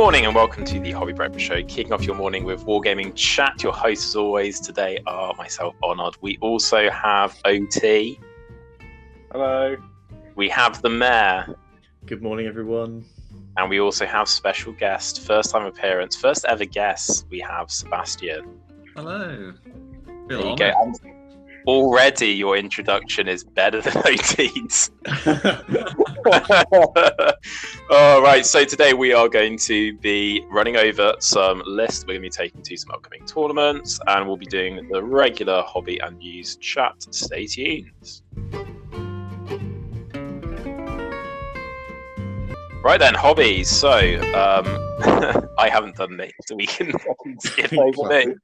morning and welcome to the Hobby Breakfast Show, kicking off your morning with Wargaming Chat. Your hosts, as always, today are myself, Arnold. We also have OT. Hello. We have the Mayor. Good morning, everyone. And we also have special guest, first time appearance, first ever guest. We have Sebastian. Hello. There you go. Already your introduction is better than OT's. All right, so today we are going to be running over some lists. We're going to be taking to some upcoming tournaments, and we'll be doing the regular hobby and news chat. Stay tuned. Right then, hobbies. So, I haven't done this, so we can skip over me.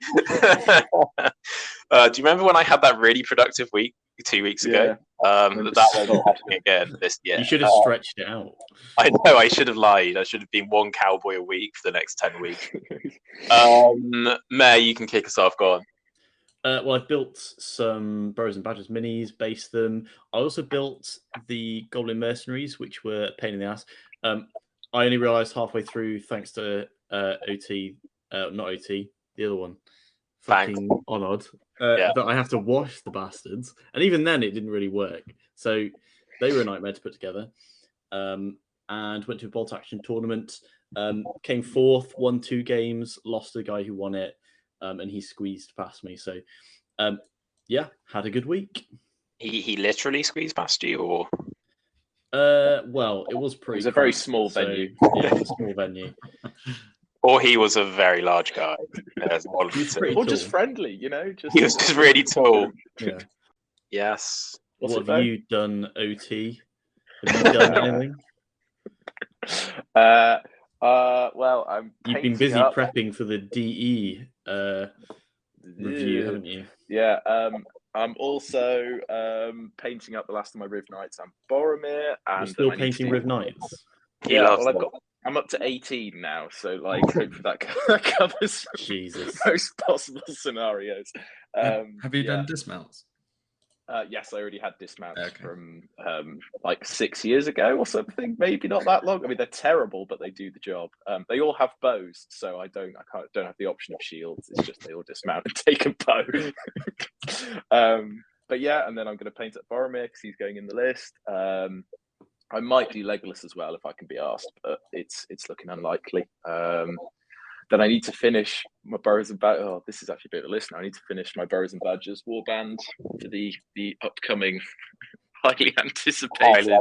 Do you remember when I had that really productive week 2 weeks ago? That won't happen again this year. You should have stretched it out. I know, I should have lied. I should have been one cowboy a week for the next 10 weeks. Mayor, you can kick us off. Go on. Well, I built some Burrows and Badgers minis, based them. I also built the Goblin Mercenaries, which were a pain in the ass. I only realised halfway through, thanks to OT, not OT, the other one, fucking Onod, that I have to wash the bastards. And even then, it didn't really work. So they were a nightmare to put together. And went to a bolt action tournament. Came fourth, won 2 games, lost to the guy who won it, and he squeezed past me. So, yeah, had a good week. He literally squeezed past you, or? Well, it was pretty. It was a very small venue. Yeah, it was a small venue. Or he was a very large guy. Or just friendly, you know. He was just really tall. Yeah. Yes. What have you done, OT? Have you done anything? Well, You've been busy prepping for the DE review, haven't you? Yeah. I'm also painting up the last of my Riv Knights and Boromir. And you're still painting Riv Knights? Yeah, well, I'm up to 18 now, so like hopefully that covers most possible scenarios. Have you done dismounts? Yes, I already had dismounts from like 6 years ago or something. Maybe not that long. I mean, they're terrible, but they do the job. They all have bows, so I don't have the option of shields. It's just they all dismount and take a bow. But yeah, and then I'm going to paint up Boromir because he's going in the list. I might do Legolas as well if I can be asked, but it's looking unlikely. Then I need to finish my Burrows and Badgers. Oh, this is actually a bit of a list now. I need to finish my Burrows and Badgers warband for the upcoming highly anticipated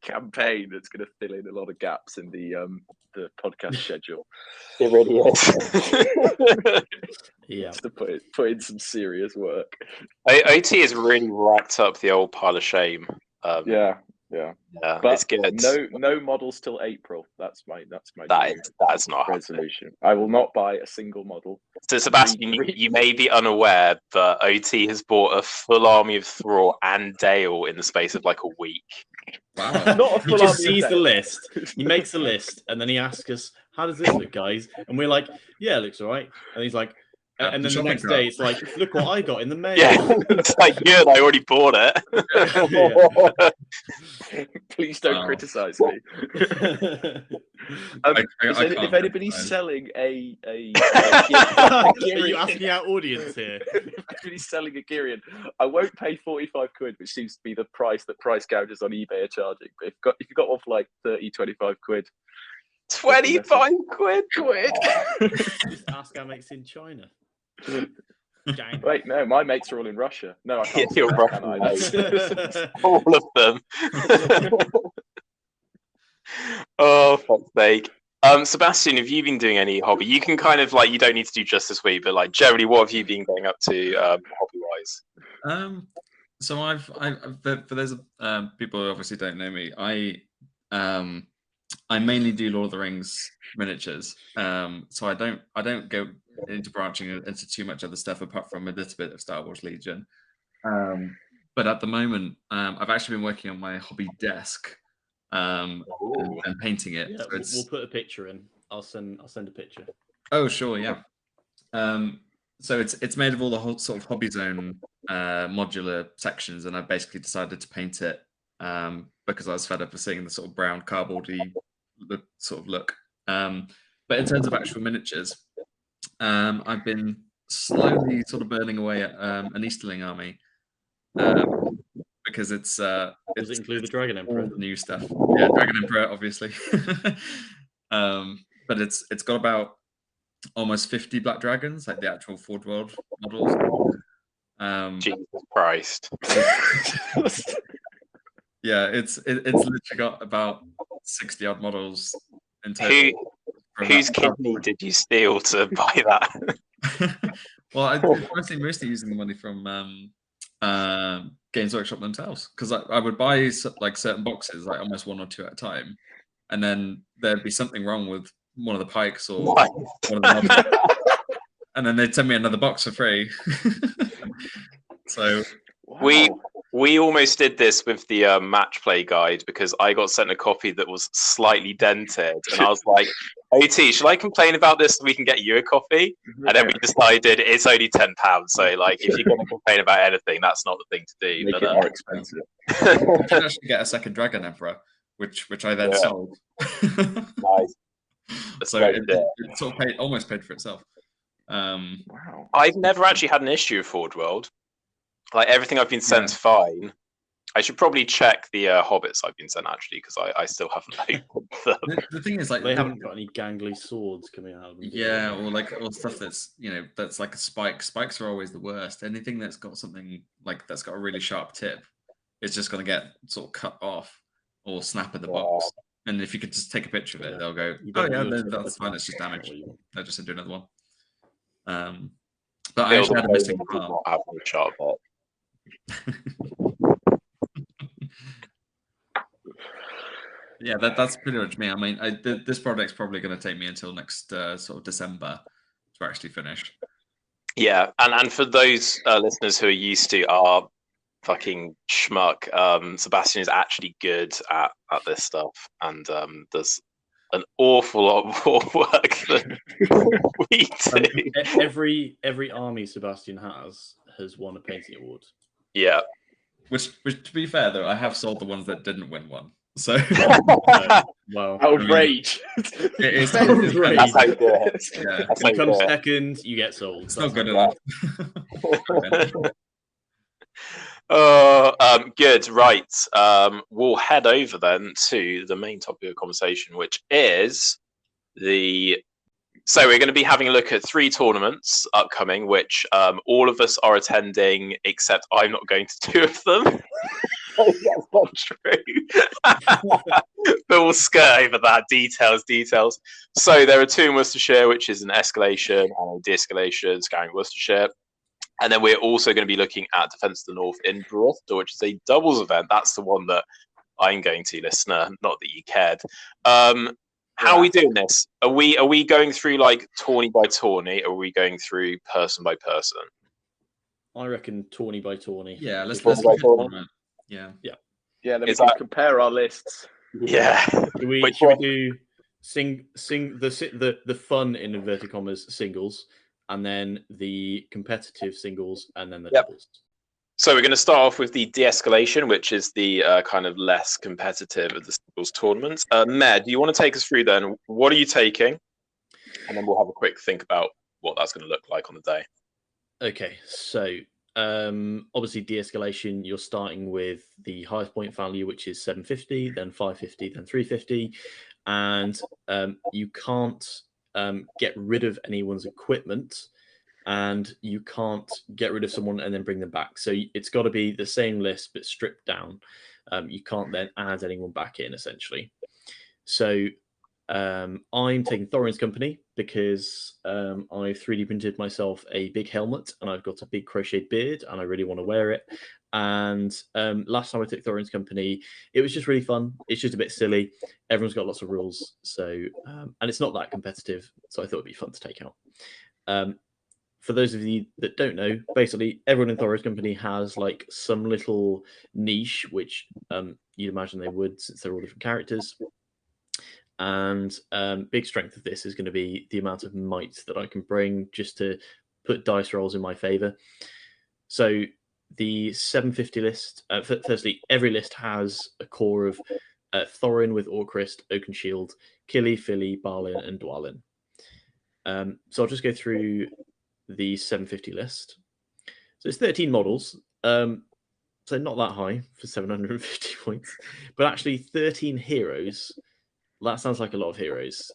campaign that's going to fill in a lot of gaps in the podcast schedule. It really is. Yeah, just to put in some serious work. OT has really racked up the old pile of shame. Yeah, but it's good. No models till April. That's my that's not resolution. I will not buy a single model. So Sebastian, you may be unaware, but OT has bought a full army of Thrall and Dale in the space of like a week. Wow! Not a full he just sees the list. He makes the list, and then he asks us, "How does this look, guys?" And we're like, "Yeah, it looks all right." And he's like. And then the next day, it's like, look what I got in the mail. Yeah, it's like, good, I already bought it. Please don't criticize me. If anybody's selling a Are you asking our audience here? If anybody's selling a Girion, I won't pay 45 quid, which seems to be the price that price gougers on eBay are charging. But if you've got one for like 30, 25 quid. 25 quid? Just ask our mates in China. Wait, no, my mates are all in Russia. No, I can't. You're Russian. All of them. Oh, fuck's sake. Sebastian, have you been doing any hobby? You can kind of like, you don't need to do just this week, but like generally, what have you been going up to hobby-wise? So I've for those people who obviously don't know me, I mainly do Lord of the Rings miniatures. So I don't go into branching into too much other stuff apart from a little bit of Star Wars Legion. But at the moment, I've actually been working on my hobby desk and painting it. Yeah, so we'll put a picture in. I'll send a picture. Oh, sure, yeah. So it's made of all the whole sort of hobby zone modular sections, and I basically decided to paint it because I was fed up of seeing the sort of brown cardboardy look. But in terms of actual miniatures, I've been slowly sort of burning away at an Easterling army because it's Does it include the Dragon all Emperor? the new stuff. Yeah, Dragon Emperor, obviously. But it's got about almost 50 black dragons, like the actual Forge World models. Jesus Christ. Yeah, it's literally got about 60 odd models in total. Whose kidney did you steal to buy that? Well, I'm mostly using the money from Games Workshop themselves, because I would buy like certain boxes, like almost 1 or 2 at a time, and then there'd be something wrong with one of the pikes or one of the models, and then they'd send me another box for free. So Wow. we almost did this with the match play guide, because I got sent a copy that was slightly dented, and I was like, OT, should I complain about this so we can get you a copy? And then we decided it's only £10, so like if you're going to complain about anything, that's not the thing to do. Make But, it more expensive. I did actually get a second Dragon Emperor, which I then sold. Nice. So it sort of almost paid for itself. Wow. I've never actually had an issue with Forge World. Like everything I've been sent's fine. I should probably check the Hobbits I've been sent, actually, because I still haven't opened them. The thing is, like, They haven't got any gangly swords coming out of them. Yeah, or stuff that's that's like a spike. Spikes are always the worst. Anything that's got something like that's got a really sharp tip is just going to get sort of cut off or snap in the box. And if you could just take a picture of it, they'll go, "Oh yeah, that's fine. It's just damage." They'll just do another one. But I actually had a missing part. Not have any sharp bit. Yeah, that's pretty much me. I mean, this project's probably going to take me until next sort of December to actually finish. Yeah, and for those listeners who are used to our fucking schmuck, Sebastian is actually good at this stuff, and there's an awful lot more work than we do. Every army Sebastian has won a painting award. Yeah. Which to be fair though, I have sold the ones that didn't win one. So well, outrage. It is outrage. That's how you do it. Yeah. If you come second, you get sold. It's not good enough. Good. Right. We'll head over then to the main topic of conversation, which is So we're going to be having a look at 3 tournaments upcoming, which all of us are attending, except I'm not going to 2 of them. That's not true. But we'll skirt over that. Details. So there are 2 in Worcestershire, which is an Escalation and a Deescalation, scouring Worcestershire. And then we're also going to be looking at Defence of the North in Bristol, which is a doubles event. That's the one that I'm going to, listener. Not that you cared. How are we doing this? Are we going through like tourney by tourney, or are we going through person by person? I reckon tourney by tourney. Yeah, let's look at the tournament. Yeah. Then we can compare our lists. Yeah. Should we do the fun in inverted commas singles, and then the competitive singles, and then the doubles? So we're going to start off with the de-escalation, which is the kind of less competitive of the singles tournaments. Med, do you want to take us through then? What are you taking? And then we'll have a quick think about what that's going to look like on the day. Okay, so obviously de-escalation, you're starting with the highest point value, which is 750, then 550, then 350. And you can't get rid of anyone's equipment, and you can't get rid of someone and then bring them back. So it's got to be the same list but stripped down. You can't then add anyone back in, essentially. So I'm taking Thorin's company because I've 3D printed myself a big helmet, and I've got a big crocheted beard, and I really want to wear it. And last time I took Thorin's company, it was just really fun. It's just a bit silly. Everyone's got lots of rules, so and it's not that competitive, so I thought it'd be fun to take out. For those of you that don't know, basically everyone in Thorin's company has like some little niche, which you'd imagine they would, since they're all different characters. And big strength of this is going to be the amount of might that I can bring just to put dice rolls in my favor. So the 750 list, firstly, every list has a core of Thorin with Orcrist, Oakenshield, Killy, Philly, Balin, and Dwalin. So I'll just go through the 750 list. So it's 13 models. So not that high for 750 points, but actually 13 heroes. That sounds like a lot of heroes,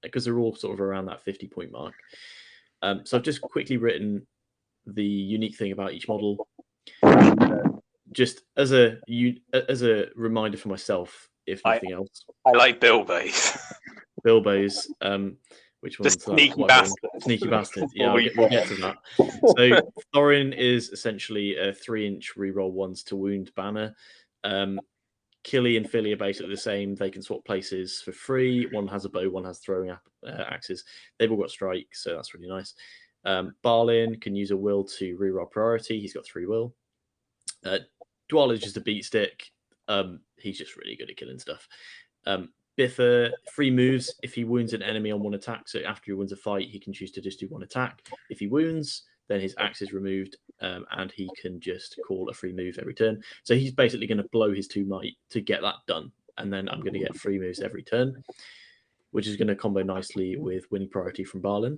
because they're all sort of around that 50-point mark. So I've just quickly written the unique thing about each model, just as a reminder for myself, if nothing else. I like Bilbo's. Bilbo's, which one's that? Sneaky bastard. Sneaky bastard. Yeah, we'll get to that. So Thorin is essentially a 3-inch reroll 1s to wound banner. Killy and Philly are basically the same. They can swap places for free. One has a bow, one has throwing axes. They've all got strike, so that's really nice. Balin can use a will to reroll priority. He's got 3 will. Dwal is just a beat stick. He's just really good at killing stuff. Biffa, 3 moves if he wounds an enemy on 1 attack. So after he wins a fight, he can choose to just do 1 attack. If he wounds, then his axe is removed, and he can just call a free move every turn. So he's basically going to blow his 2 might to get that done. And then I'm going to get 3 moves every turn, which is going to combo nicely with winning priority from Balin.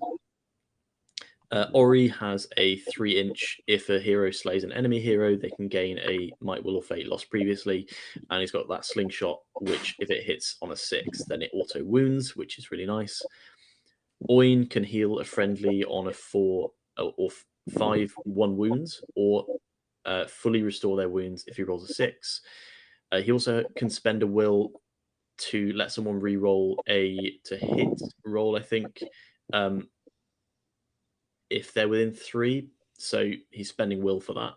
Ori has a 3-inch. If a hero slays an enemy hero, they can gain a might, will, or fate lost previously. And he's got that slingshot, which if it hits on a 6, then it auto wounds, which is really nice. Oin can heal a friendly on a 4 or 5 1 wounds, or fully restore their wounds if he rolls a 6. He also can spend a will to let someone re-roll a to hit roll, I think, if they're within 3. So he's spending will for that.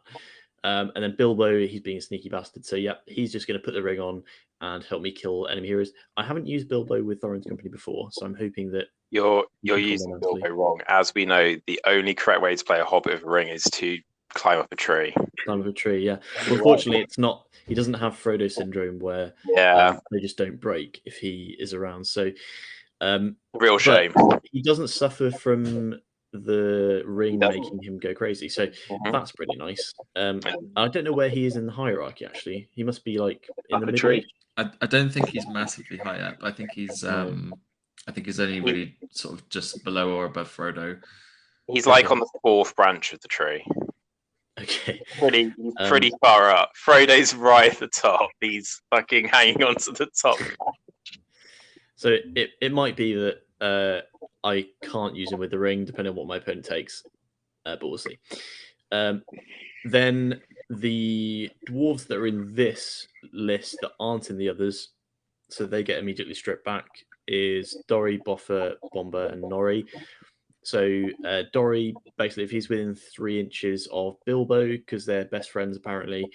And then Bilbo, he's being a sneaky bastard. So yeah, he's just going to put the ring on and help me kill enemy heroes. I haven't used Bilbo with Thorin's company before, so I'm hoping that you're using Bilbo wrong. As we know, the only correct way to play a hobbit with a ring is to climb up a tree. Climb up a tree, yeah. Well, unfortunately, it's not. He doesn't have Frodo syndrome where they just don't break if he is around. So, real shame. He doesn't suffer from the ring making him go crazy, so that's pretty nice. I don't know where he is in the hierarchy. Actually, he must be like in the middle. I don't think he's massively high up. I think he's I think he's only really sort of just below or above Frodo. He's like on the 4th branch of the tree. Okay, pretty far up. Frodo's right at the top. He's fucking hanging on to the top. So it might be that I can't use him with the ring, depending on what my opponent takes, but we'll see. Then the dwarves that are in this list that aren't in the others, so they get immediately stripped back, is Dorry, Boffa, Bomber, and Norrie. So Dorry, basically, if he's within 3 inches of Bilbo, because they're best friends apparently,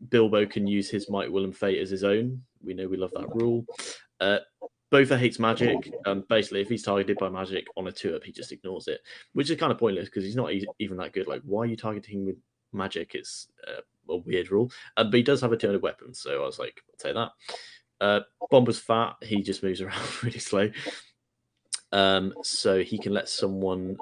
Bilbo can use his might, will, and fate as his own. We know we love that rule. Boffa hates magic. Basically, if he's targeted by magic on a 2-up, he just ignores it, which is kind of pointless because he's not even that good. Like, why are you targeting with magic? It's a weird rule. But he does have a 200 weapon, so I was like, I'll take that. Bomber's fat. He just moves around really slow. So he can let someone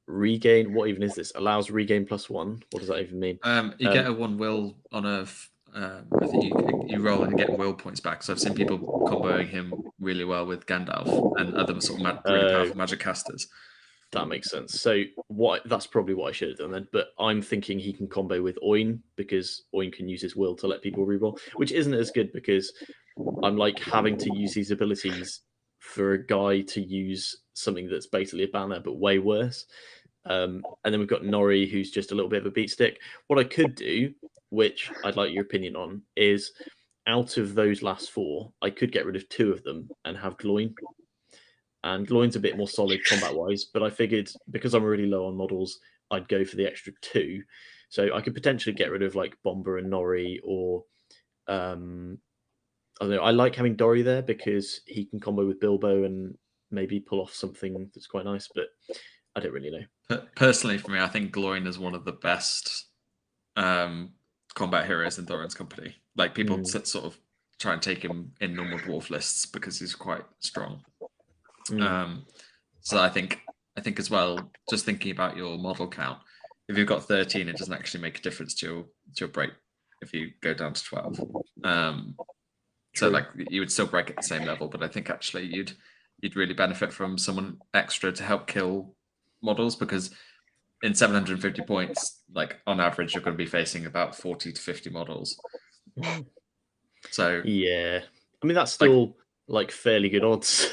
regain. What even is this? Allows regain +1. What does that even mean? You get a 1 will on a. I think you roll and get will points back. So I've seen people comboing him really well with Gandalf and other sort of really powerful magic casters. That makes sense. So that's probably what I should have done then. But I'm thinking he can combo with Oin because Oin can use his will to let people reroll, which isn't as good because I'm like having to use these abilities for a guy to use something that's basically a banner, but way worse. And then we've got Norrie, who's just a little bit of a beat stick. What I could do, which I'd like your opinion on, is out of those last 4, I could get rid of 2 of them and have Gloin. And Gloin's a bit more solid combat-wise, but I figured because I'm really low on models, I'd go for the extra 2. So I could potentially get rid of like Bomber and Norrie, or I don't know. I like having Dorry there because he can combo with Bilbo and maybe pull off something that's quite nice, but I don't really know. Personally, for me, I think Gloin is one of the best combat heroes in Thorin's company. Like people sort of try and take him in normal dwarf lists because he's quite strong. So I think as well, just thinking about your model count, if you've got 13, it doesn't actually make a difference to your break if you go down to 12. So like you would still break at the same level, but I think actually you'd really benefit from someone extra to help kill models, because in 750 points, like on average, you're going to be facing about 40 to 50 models. So yeah, I mean that's still like fairly good odds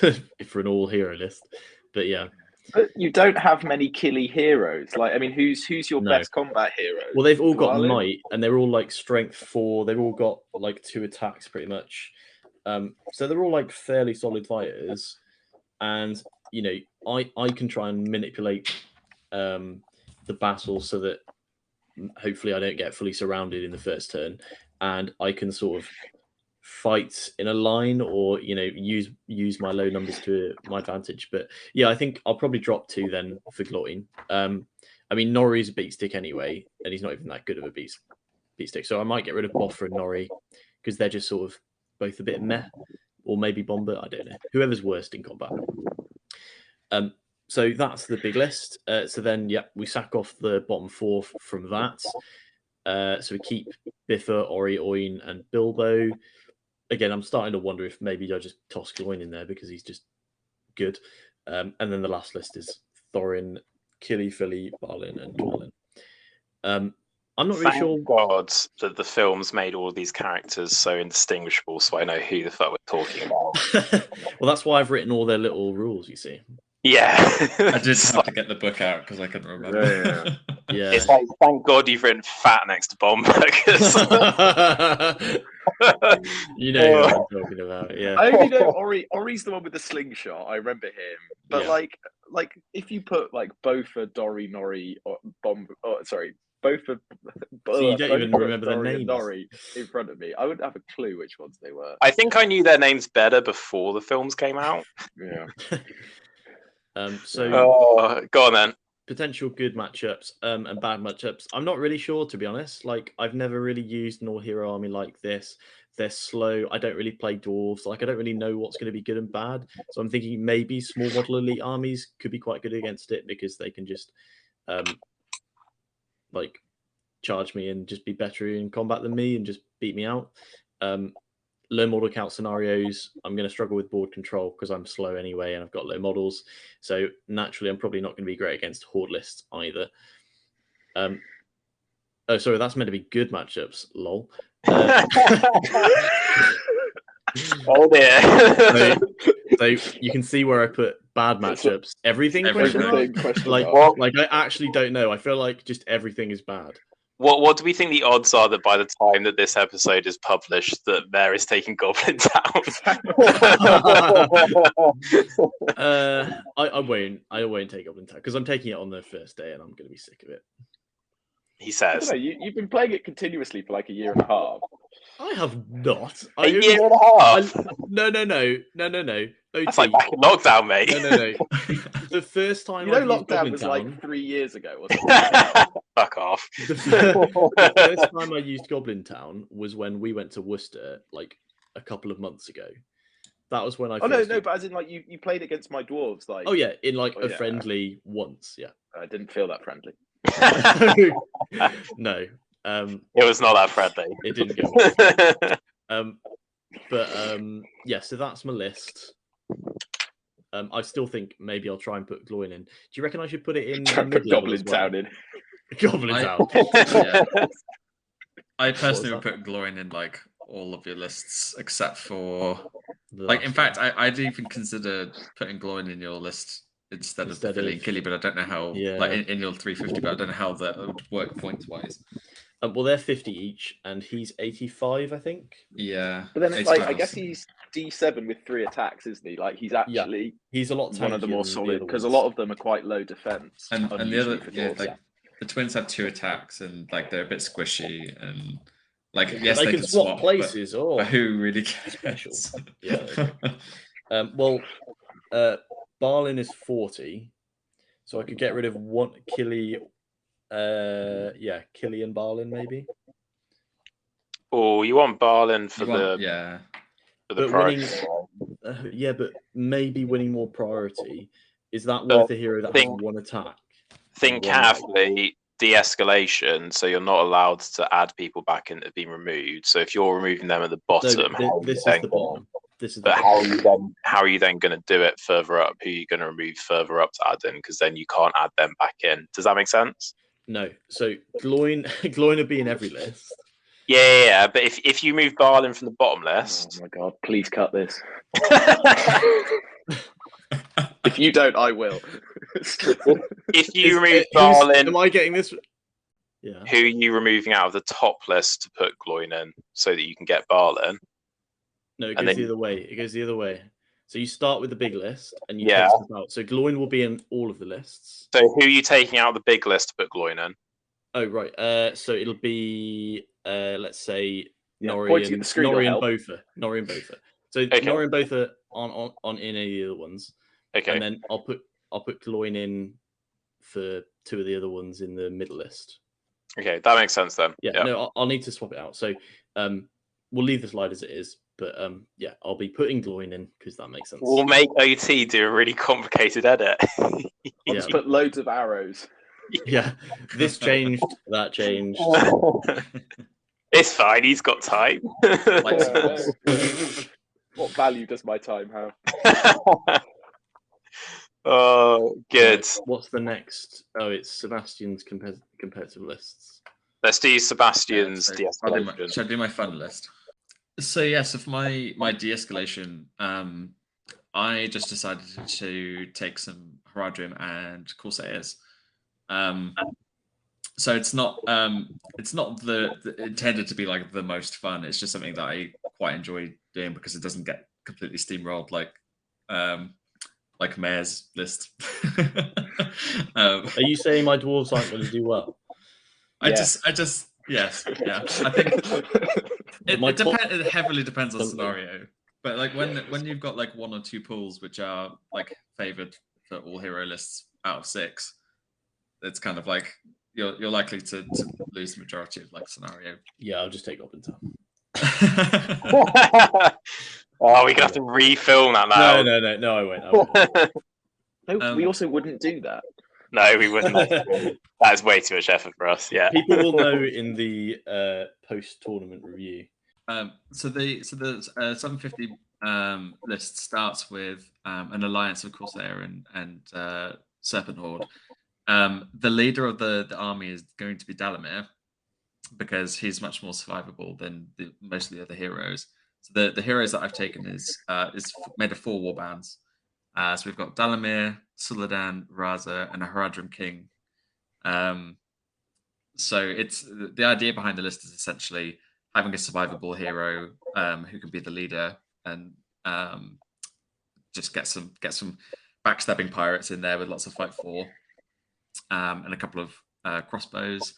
for an all hero list, but yeah. But you don't have many killy heroes. Like, I mean, who's your best combat hero? Well, they've all got Dwalin? might, and they're all like strength 4. They've all got like 2 attacks, pretty much. So they're all like fairly solid fighters, and you know, I can try and manipulate the battle so that hopefully I don't get fully surrounded in the first turn, and I can sort of fight in a line, or you know, use my low numbers to my advantage. But yeah, I think I'll probably drop 2 then for Gloin. I mean, Nori's a beat stick anyway, and he's not even that good of a beat stick, so I might get rid of Boffer and Nori because they're just sort of both a bit meh, or maybe Bomber, I don't know, whoever's worst in combat. So that's the big list. So then, yeah, we sack off the bottom 4 from that. So we keep Biffa, Ori, Oin, and Bilbo. Again, I'm starting to wonder if maybe I just toss Gloin in there because he's just good. And then the last list is Thorin, Killy, Philly, Balin, and Dwalin. I'm not really sure. Thank God that the films made all these characters so indistinguishable, so I know who the fuck we're talking about. Well, that's why I've written all their little rules, you see. Yeah. I did have to get the book out because I couldn't remember. Yeah. It's like, thank God you've written fat next to Bomber. You know what I'm talking about, yeah. I only know Ori's the one with the slingshot. I remember him. But like if you put like Bofa, Dory, Nori, or Bomber, Bofa, So you don't even remember their names. Nori in front of me, I wouldn't have a clue which ones they were. I think I knew their names better before the films came out. Yeah. So go on then. potential good matchups and bad matchups. I'm not really sure, to be honest. Like, I've never really used an all-hero army like this. They're slow. I don't really play dwarves. Like, I don't really know what's going to be good and bad. So I'm thinking maybe small model elite armies could be quite good against it because they can just like charge me and just be better in combat than me and just beat me out. Low model count scenarios, I'm going to struggle with board control because I'm slow anyway and I've got low models. So naturally, I'm probably not going to be great against horde lists either. Oh, sorry, that's meant to be good matchups. Lol. Oh dear. So you can see where I put bad matchups. Everything? Everything. Like I actually don't know. I feel like just everything is bad. What do we think the odds are that by the time that this episode is published, that Mare is taking Goblin Town? I won't take Goblin Town because I'm taking it on the first day and I'm going to be sick of it. He says. I don't know, you've been playing it continuously for like a year and a half. I have not. A year and a half? No. That's like back in lockdown, mate. No. The first time Lockdown was like 3 years ago, wasn't it? Fuck off. The first time I used Goblin Town was when we went to Worcester like a couple of months ago. That was when I. No, but as in like you played against my dwarves, like. Oh yeah, in like a friendly once, yeah. I didn't feel that friendly. No. It was not that friendly. It didn't go well. Yeah, so that's my list. I still think maybe I'll try and put Gloin in. Do you reckon I should put it in Goblin Town in? Goblin Town. Yeah. I personally would put Gloin in like all of your lists except for like in fact I'd even consider putting Gloin in your list instead of Philly and Killy, but I don't know how like in your 350, but I don't know how that would work points wise. Well, they're 50 each, and he's 85, I think. Yeah, but then it's like I guess he's D7 with 3 attacks, isn't he? Like he's actually he's a lot one of the more solid because a lot of them are quite low defense. And the other like the twins have 2 attacks, and like they're a bit squishy, and like yes they can swap places. But who really cares? Special. Yeah. Balin is 40, so I could get rid of one Killy. Killy and Balin maybe. Oh, you want Balin for but priority. Winning, but maybe winning more priority. Is that worth a hero that has 1 attack? Think carefully. de-escalation, so you're not allowed to add people back in that have been removed. So if you're removing them at the bottom, this is the bottom. This is the but bottom. how are you then going to do it further up? Who are you going to remove further up to add in? Because then you can't add them back in. Does that make sense? No. So Gloin will be in every list. Yeah. But if you move Barlin from the bottom list, Oh my god! Please cut this. If you don't, I will. if you remove Barlin, am I getting this? Yeah. who are you removing out of the top list to put Gloin in so that you can get Barlin? No, it And goes then- the other way. It goes the other way. So you start with the big list and you Yeah. take stuff out. So Gloin will be in all of the lists. So who are you taking out of the big list to put Gloin in? Oh, right. So it'll be, let's say, Norrie pointing at and the screen will help. Botha. Norrie and Botha. So Okay. Norrie and Botha on in any of the other ones. Okay. And then I'll put Gloin in for two of the other ones in the middle list. Okay, that makes sense then. Yeah. No, I'll need to swap it out. So we'll leave the slide as it is. But yeah, I'll be putting Gloin in because that makes sense. We'll make OT do a really complicated edit. I'll just put loads of arrows. Yeah, this changed, that changed. It's fine, he's got time. What value does my time have? Oh, good. Right, what's the next? Oh, it's Sebastian's competitive lists. Let's do Sebastian's so de-escalation. should I do my fun list? So yes, for my de-escalation, I just decided to take some Haradrim and Corsairs. So it's not intended to be like the most fun. It's just something that I quite enjoy doing because it doesn't get completely steamrolled like Mayor's list. Are you saying my dwarves aren't going to do well? Yes, yeah. I think it heavily depends on scenario. But like when you've got like one or two pools which are like favored for all hero lists out of 6, it's kind of like you're likely to lose the majority of like scenario. Yeah, I'll just take Goblin Town. Oh, we're gonna have to refilm that now. No, I won't. We also wouldn't do that. No, we wouldn't. That is way too much effort for us. Yeah. People will know in the post-tournament review. So the 750 list starts with an alliance of Corsair and Serpent Horde. The leader of the army is going to be Dalamir because he's much more survivable than most of the other heroes. So the heroes that I've taken is made of 4 warbands. So we've got Dalamir, Suladan, Raza, and a Haradrim King. So it's the idea behind the list is essentially having a survivable hero who can be the leader and just get some backstabbing pirates in there with lots of fight for, and a couple of crossbows.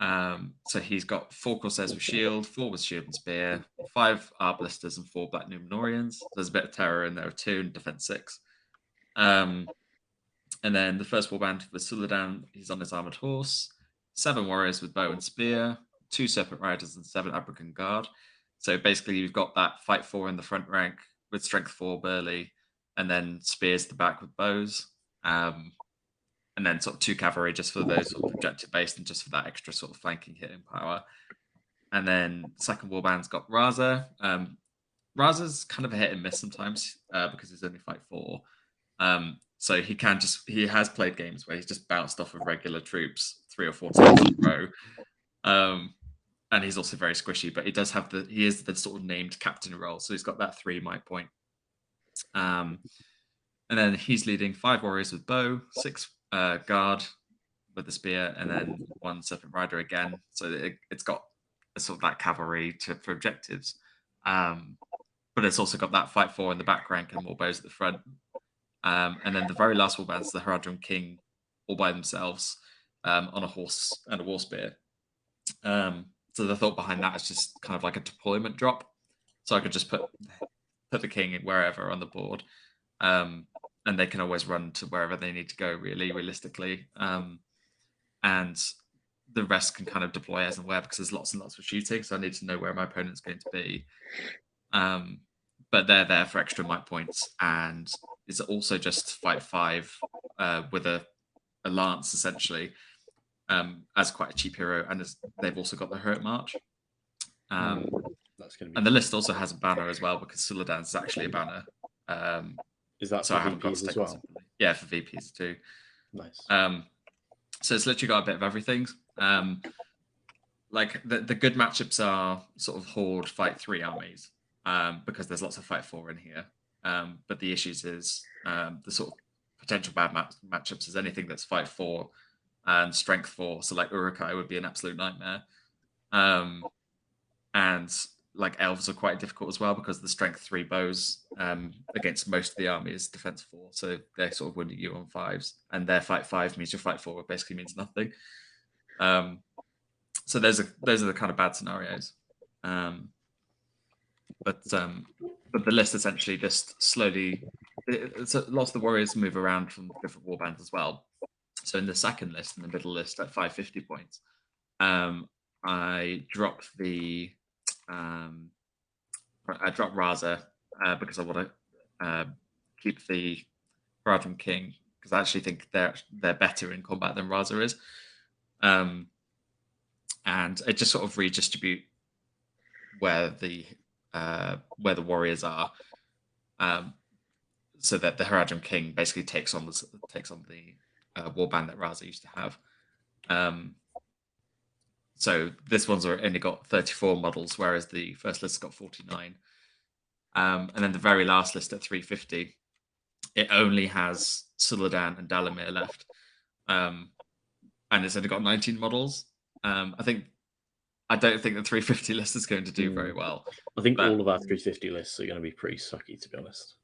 So he's got 4 Corsairs with shield, 4 with shield and spear, 5 Arbalisters, and 4 Black Numenorians. There's a bit of terror in there of 2 and defense 6. And then the first warband with Suladan, he's on his armored horse, 7 warriors with bow and spear, 2 serpent riders, and 7 Abrakan guard. So basically, you've got that fight 4 in the front rank with strength 4 burly, and then spears at the back with bows. And then sort of 2 cavalry just for those sort of objective based and just for that extra sort of flanking hitting power. And then second warband's got Raza. Raza's kind of a hit and miss sometimes because he's only fight 4. So he has played games where he's just bounced off of regular troops 3 or 4 times in a row. And he's also very squishy, but he is the sort of named captain role. So he's got that 3 might point. And then he's leading 5 warriors with bow, 6 guard with the spear, and then 1 serpent rider again. So it's got a sort of that cavalry for objectives. But it's also got that fight 4 in the back rank and more bows at the front. And then the very last warband's the Haradrim King all by themselves on a horse and a war spear. So the thought behind that is just kind of like a deployment drop. So I could just put the king in wherever on the board. And they can always run to wherever they need to go, really, realistically. And the rest can kind of deploy as and where because there's lots and lots of shooting. So I need to know where my opponent's going to be. But they're there for extra might points. And it's also just fight 5 with a lance, essentially. as quite a cheap hero, and they've also got the Heroic March. That's going to be. And the list also has a banner as well, because Suladan is actually a banner. Is that so for I haven't got VPs to as stick on well? something. Yeah, for VPs too. Nice. So it's literally got a bit of everything. Like the good matchups are sort of Horde Fight 3 armies, because there's lots of Fight 4 in here. But the issues is the sort of potential bad matchups is anything that's Fight 4 and Strength 4. So like Urukai would be an absolute nightmare. And like Elves are quite difficult as well, because the Strength 3 bows against most of the army is Defense 4. So they're sort of winning you on 5s, and their Fight 5 means your Fight 4 basically means nothing. So those are the kind of bad scenarios. But the list essentially just slowly. Lots of the warriors move around from different warbands as well. So in the second list, in the middle list at 550 points, I dropped Raza because I want to keep the Paradum King, because I actually think they're better in combat than Raza is. And it just sort of redistribute where the warriors are, so that the Haradrim King basically takes on the warband that Raza used to have. So this one's only got 34 models, whereas the first list got 49. And then the very last list at 350, it only has Suladan and Dalamir left, and it's only got 19 models. I don't think the 350 list is going to do very well. I think all of our 350 lists are going to be pretty sucky, to be honest.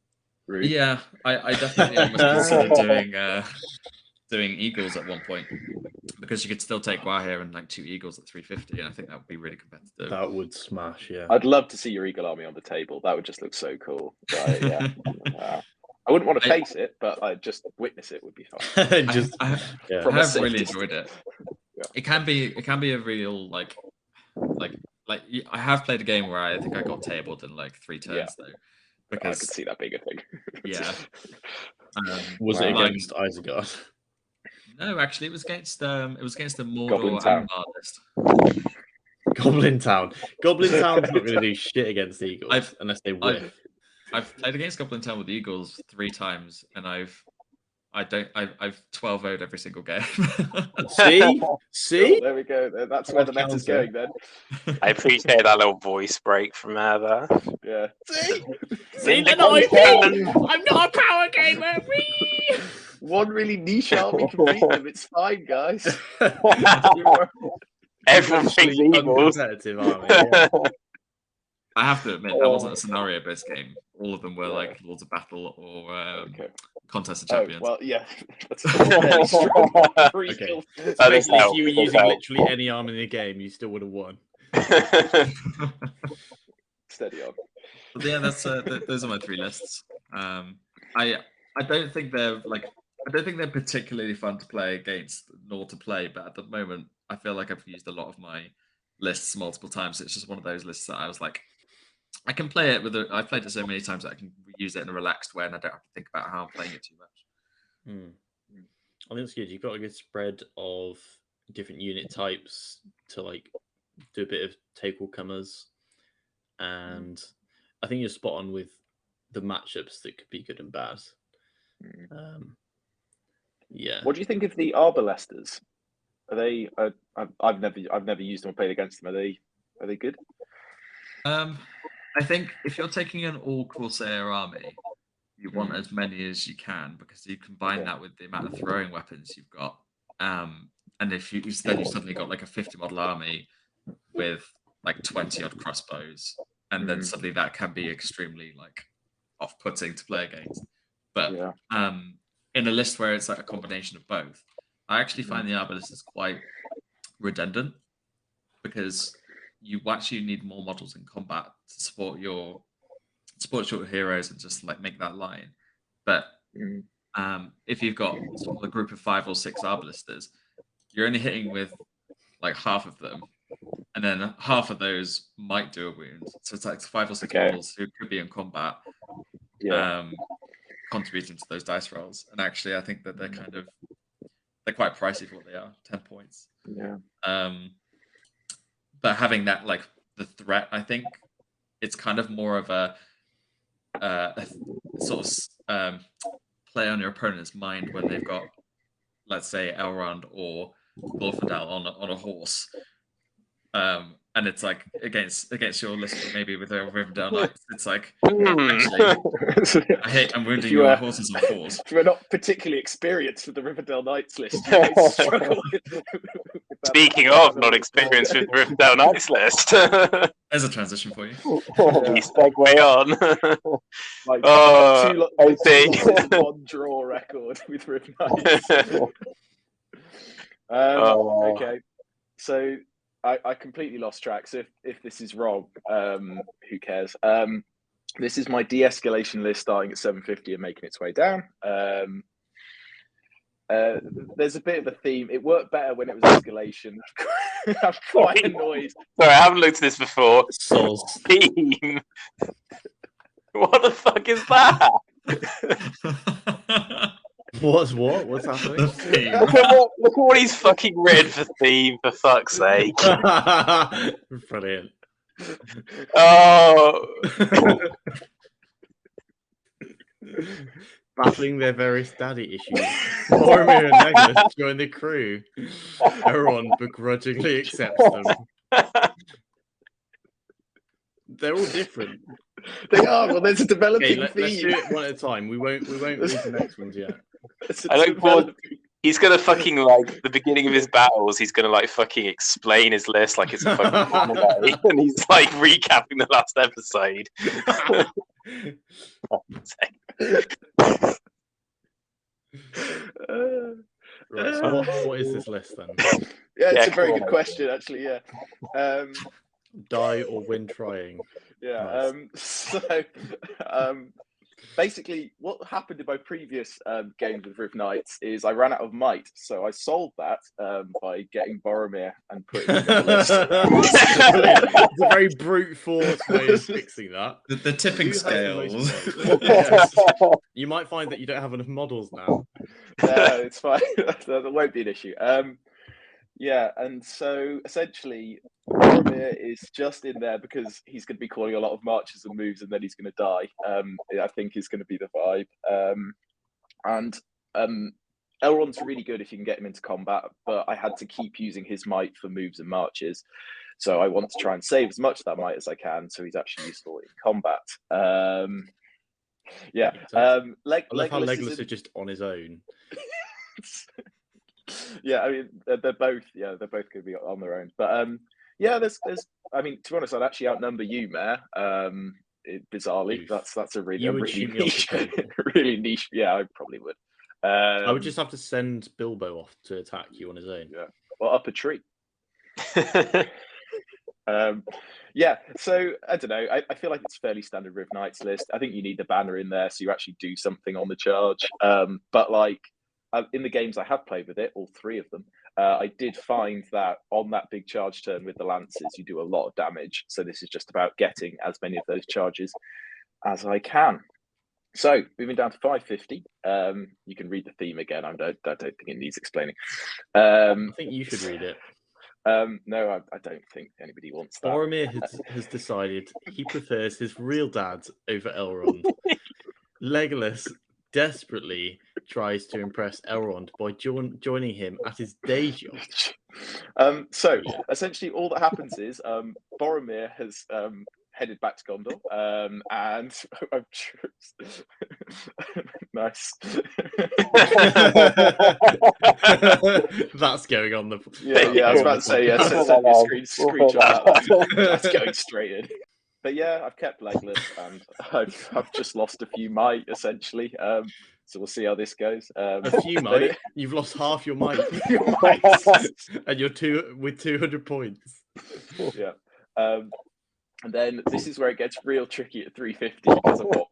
Rude. Yeah, I definitely almost considered doing Eagles at one point, because you could still take Guahir and like 2 Eagles at 350, and I think that would be really competitive. That would smash, yeah. I'd love to see your Eagle army on the table. That would just look so cool. But, yeah. I wouldn't want to face it, but I'd just witness it would be fun. I have really enjoyed it. Yeah. It can be a real like I have played a game where I think I got tabled in like 3 turns though. Because I could see that being a thing. Yeah. Was it against Isengard? No, actually, it was against the Mordor Goblin Town. list. Goblin Town. Goblin Town's not going to do shit against the Eagles unless they whiff. I've played against Goblin Town with the Eagles 3 times, and I've 12-0'd every single game. See? Oh, there we go. That's where the meta's going then. I appreciate that little voice break from her there. Yeah. See, they're not I'm not a power gamer. One really niche army can beat them. It's fine, guys. Everything's Eagles. Uncompetitive army. Yeah. I have to admit, that wasn't a scenario-based game. All of them were like Lords of Battle or Contest of Champions. Well, yeah. That's fairly strong. Okay. So basically, if you were using literally any army in the game, you still would have won. Steady on. But yeah, that's those are my 3 lists. I don't think they're particularly fun to play against nor to play, but at the moment I feel like I've used a lot of my lists multiple times. It's just one of those lists that I was like, I can play it I've played it so many times that I can use it in a relaxed way, and I don't have to think about how I'm playing it too much. I think it's good. You've got a good spread of different unit types to like do a bit of take all comers, and I think you're spot on with the matchups that could be good and bad. Yeah. What do you think of the Arbalesters? Are they? I've never used them or played against them. Are they good? I think if you're taking an all Corsair army, you want as many as you can, because you combine that with the amount of throwing weapons you've got. And if you suddenly got like a 50 model army with like 20 odd crossbows, and then suddenly that can be extremely like off-putting to play against. But in a list where it's like a combination of both, I actually find the Arbalest quite redundant, because you actually need more models in combat to support your heroes and just like make that line. But if you've got sort of a group of 5 or 6 Arbalesters, you're only hitting with like half of them, and then half of those might do a wound. So it's like 5 or 6 models who could be in combat, contributing to those dice rolls. And actually, I think that they're quite pricey for what they are. 10 points. points. Yeah. But having that like the threat, I think it's kind of more of a sort of play on your opponent's mind when they've got, let's say, Elrond or Glorfindel on a horse. And it's like against your list, maybe with the Rivendell Knights, it's like actually, I'm wounding your horses on fours. If you're not particularly experienced with the Rivendell Knights list, you might struggle with Speaking of not experienced with the Rivendell Knights list, there's a transition for you. Segue on. Like, I see. One draw record with Riv Knights. Okay, so I completely lost track. So if this is wrong, who cares? This is my de-escalation list starting at 750 and making its way down. There's a bit of a theme. It worked better when it was escalation. I'm quite annoyed. Sorry, I haven't looked at this before. Souls. Theme. What the fuck is that? What's happening? The theme. Look at what he's fucking read for theme, for fuck's sake. Brilliant. Oh. Battling their various daddy issues, Boromir and Legolas join the crew. Elrond begrudgingly accepts them. They're all different. They are. Well, there's a developing Let's theme. do it one at a time. We won't read the next ones yet. I look forward. He's gonna fucking like the beginning of his battles. He's gonna like fucking explain his list like it's a fucking holiday, and he's like recapping the last episode. Right. So what is this list then? Yeah, it's a very good question, actually. Yeah. Die or win trying. Yeah. Nice. Basically, what happened in my previous games with Riv Knights is I ran out of might, so I solved that by getting Boromir and putting him on the list. It's a very brute force way of fixing that. The tipping scales. Yes. You might find that you don't have enough models now. No, it's fine. There won't be an issue. Yeah, and so essentially, Boromir is just in there because he's going to be calling a lot of marches and moves, and then he's going to die. I think is going to be the vibe. And Elrond's really good if you can get him into combat, but I had to keep using his might for moves and marches. So I want to try and save as much of that might as I can, so he's actually useful in combat. Yeah. I love how Legolas is just on his own. Yeah, I mean they're both going to be on their own. But yeah, there's I mean, to be honest, I'd actually outnumber you, Mayor. Bizarrely, that's a really niche, really niche. Yeah, I probably would. I would just have to send Bilbo off to attack you on his own. Yeah, well, up a tree. Yeah, so I don't know. I feel like it's a fairly standard Riv Knights list. I think you need the banner in there so you actually do something on the charge. But like in the games I have played with it, all three of them, I did find that on that big charge turn with the lances, you do a lot of damage. So this is just about getting as many of those charges as I can. So moving down to 550, you can read the theme again. I don't think it needs explaining. I think you should read it. No, I don't think anybody wants that. Boromir has decided he prefers his real dad over Elrond. Legolas desperately tries to impress Elrond by joining him at his day job. So essentially all that happens is Boromir has headed back to Gondor, and I'm nice. That's going on the. Yeah, I was about to say yes. Yeah, send me a screenshot. That's going straight in. But yeah, I've kept Legolas, and I've just lost a few might essentially. So we'll see how this goes. A few might. You've lost half your might. And you're 200 points. Yeah. And then this is where it gets real tricky at 350 because I've got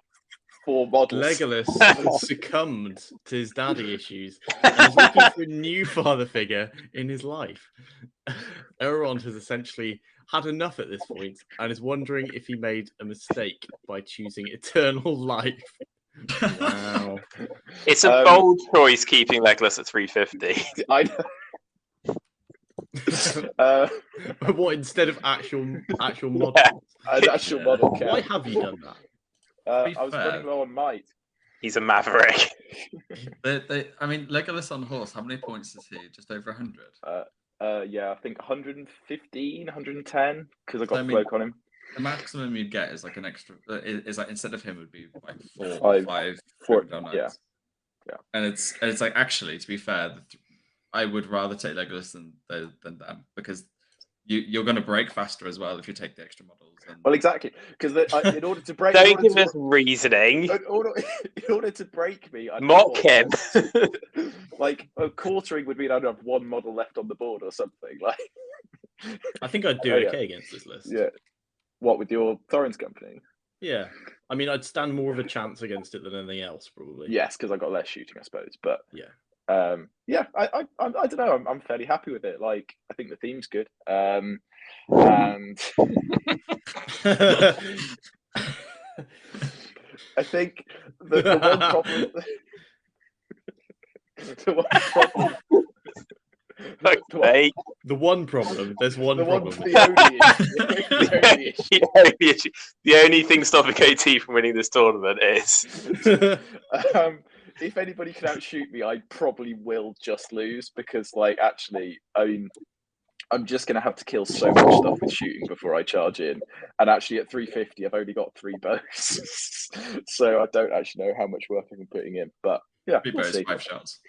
4 models. Legolas has succumbed to his daddy issues and is looking for a new father figure in his life. Elrond has essentially had enough at this point and is wondering if he made a mistake by choosing eternal life. Wow. It's a bold choice keeping Legolas at 350. I know. What, instead of actual models? An actual model count. Why have you done that? I was running low on might. He's a maverick. I mean, Legolas on horse. How many points is he? Just over 100. Yeah, I think 115, 110 because I got I mean, Cloak on him. The maximum you'd get is like an extra. Is like instead of him would be like five Crocodile yeah, Knights. And it's like, actually, to be fair, I would rather take Legolas than them, because you're going to break faster as well if you take the extra models. Well, exactly, because in order to break, Don't give us reasoning. In order to break me, I'd Mock him. Like a quartering would mean I'd have one model left on the board or something. Like, I think I'd do okay against this list. Yeah. What, with your Thorin's Company? Yeah. I mean, I'd stand more of a chance against it than anything else, probably. Yes, because I got less shooting, I suppose. But yeah. Yeah, I don't know. I'm fairly happy with it. Like, I think the theme's good. And I think the one problem. The one problem. There's one problem. The only thing stopping KT from winning this tournament is. If anybody can outshoot me, I probably will just lose, because, like, actually, I mean, I'm just going to have to kill so much stuff with shooting before I charge in. And actually, at 350, I've only got 3 bows. So I don't actually know how much work I'm putting in. But yeah, 3 bows, 5 shots.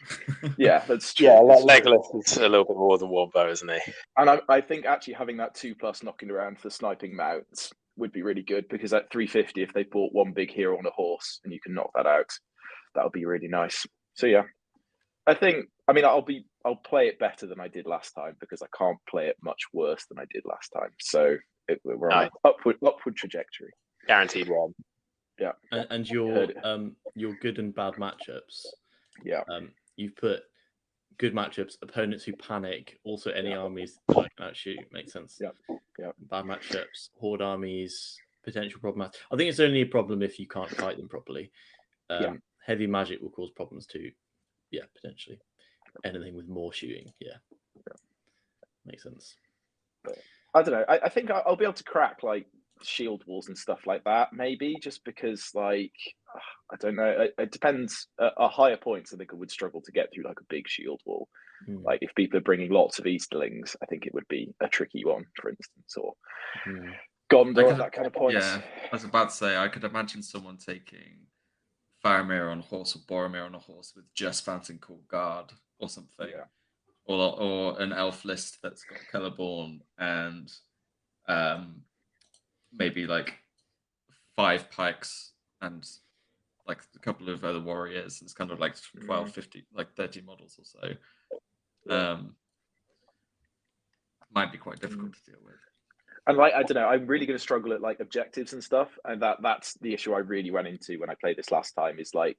Yeah, that's true. Yeah, Legolas is a little bit more than 1 bow, isn't he? And I think actually having that 2+ knocking around for sniping mounts would be really good, because at 350, if they bought 1 big hero on a horse and you can knock that out, that would be really nice. So yeah, I mean, I'll play it better than I did last time, because I can't play it much worse than I did last time. So we're on an upward trajectory. Guaranteed 1. Yeah. And your good and bad matchups. Yeah. You've put good matchups, opponents who panic, also any armies that I can outshoot. Makes sense. Yeah. Bad matchups, horde armies, potential problem. I think it's only a problem if you can't fight them properly. Heavy magic will cause problems too. Yeah, potentially. Anything with more shooting. Yeah. Makes sense. But I don't know. I think I'll be able to crack, like, shield walls and stuff like that, maybe, just because, like, I don't know. It depends. At higher points, I think I would struggle to get through, like, a big shield wall. Like, if people are bringing lots of Easterlings, I think it would be a tricky one, for instance, or Gondor at that kind of point. Yeah, I was about to say, I could imagine someone taking Faramir on a horse or Boromir on a horse with just Phantom Court Guard or something. Yeah. Or an elf list that's got Celeborn and maybe like 5 pikes and like a couple of other warriors. It's kind of like 12, 50, like 30 models or so. Might be quite difficult to deal with. And, like, I don't know, I'm really going to struggle at, like, objectives and stuff. And that's the issue I really ran into when I played this last time, is, like,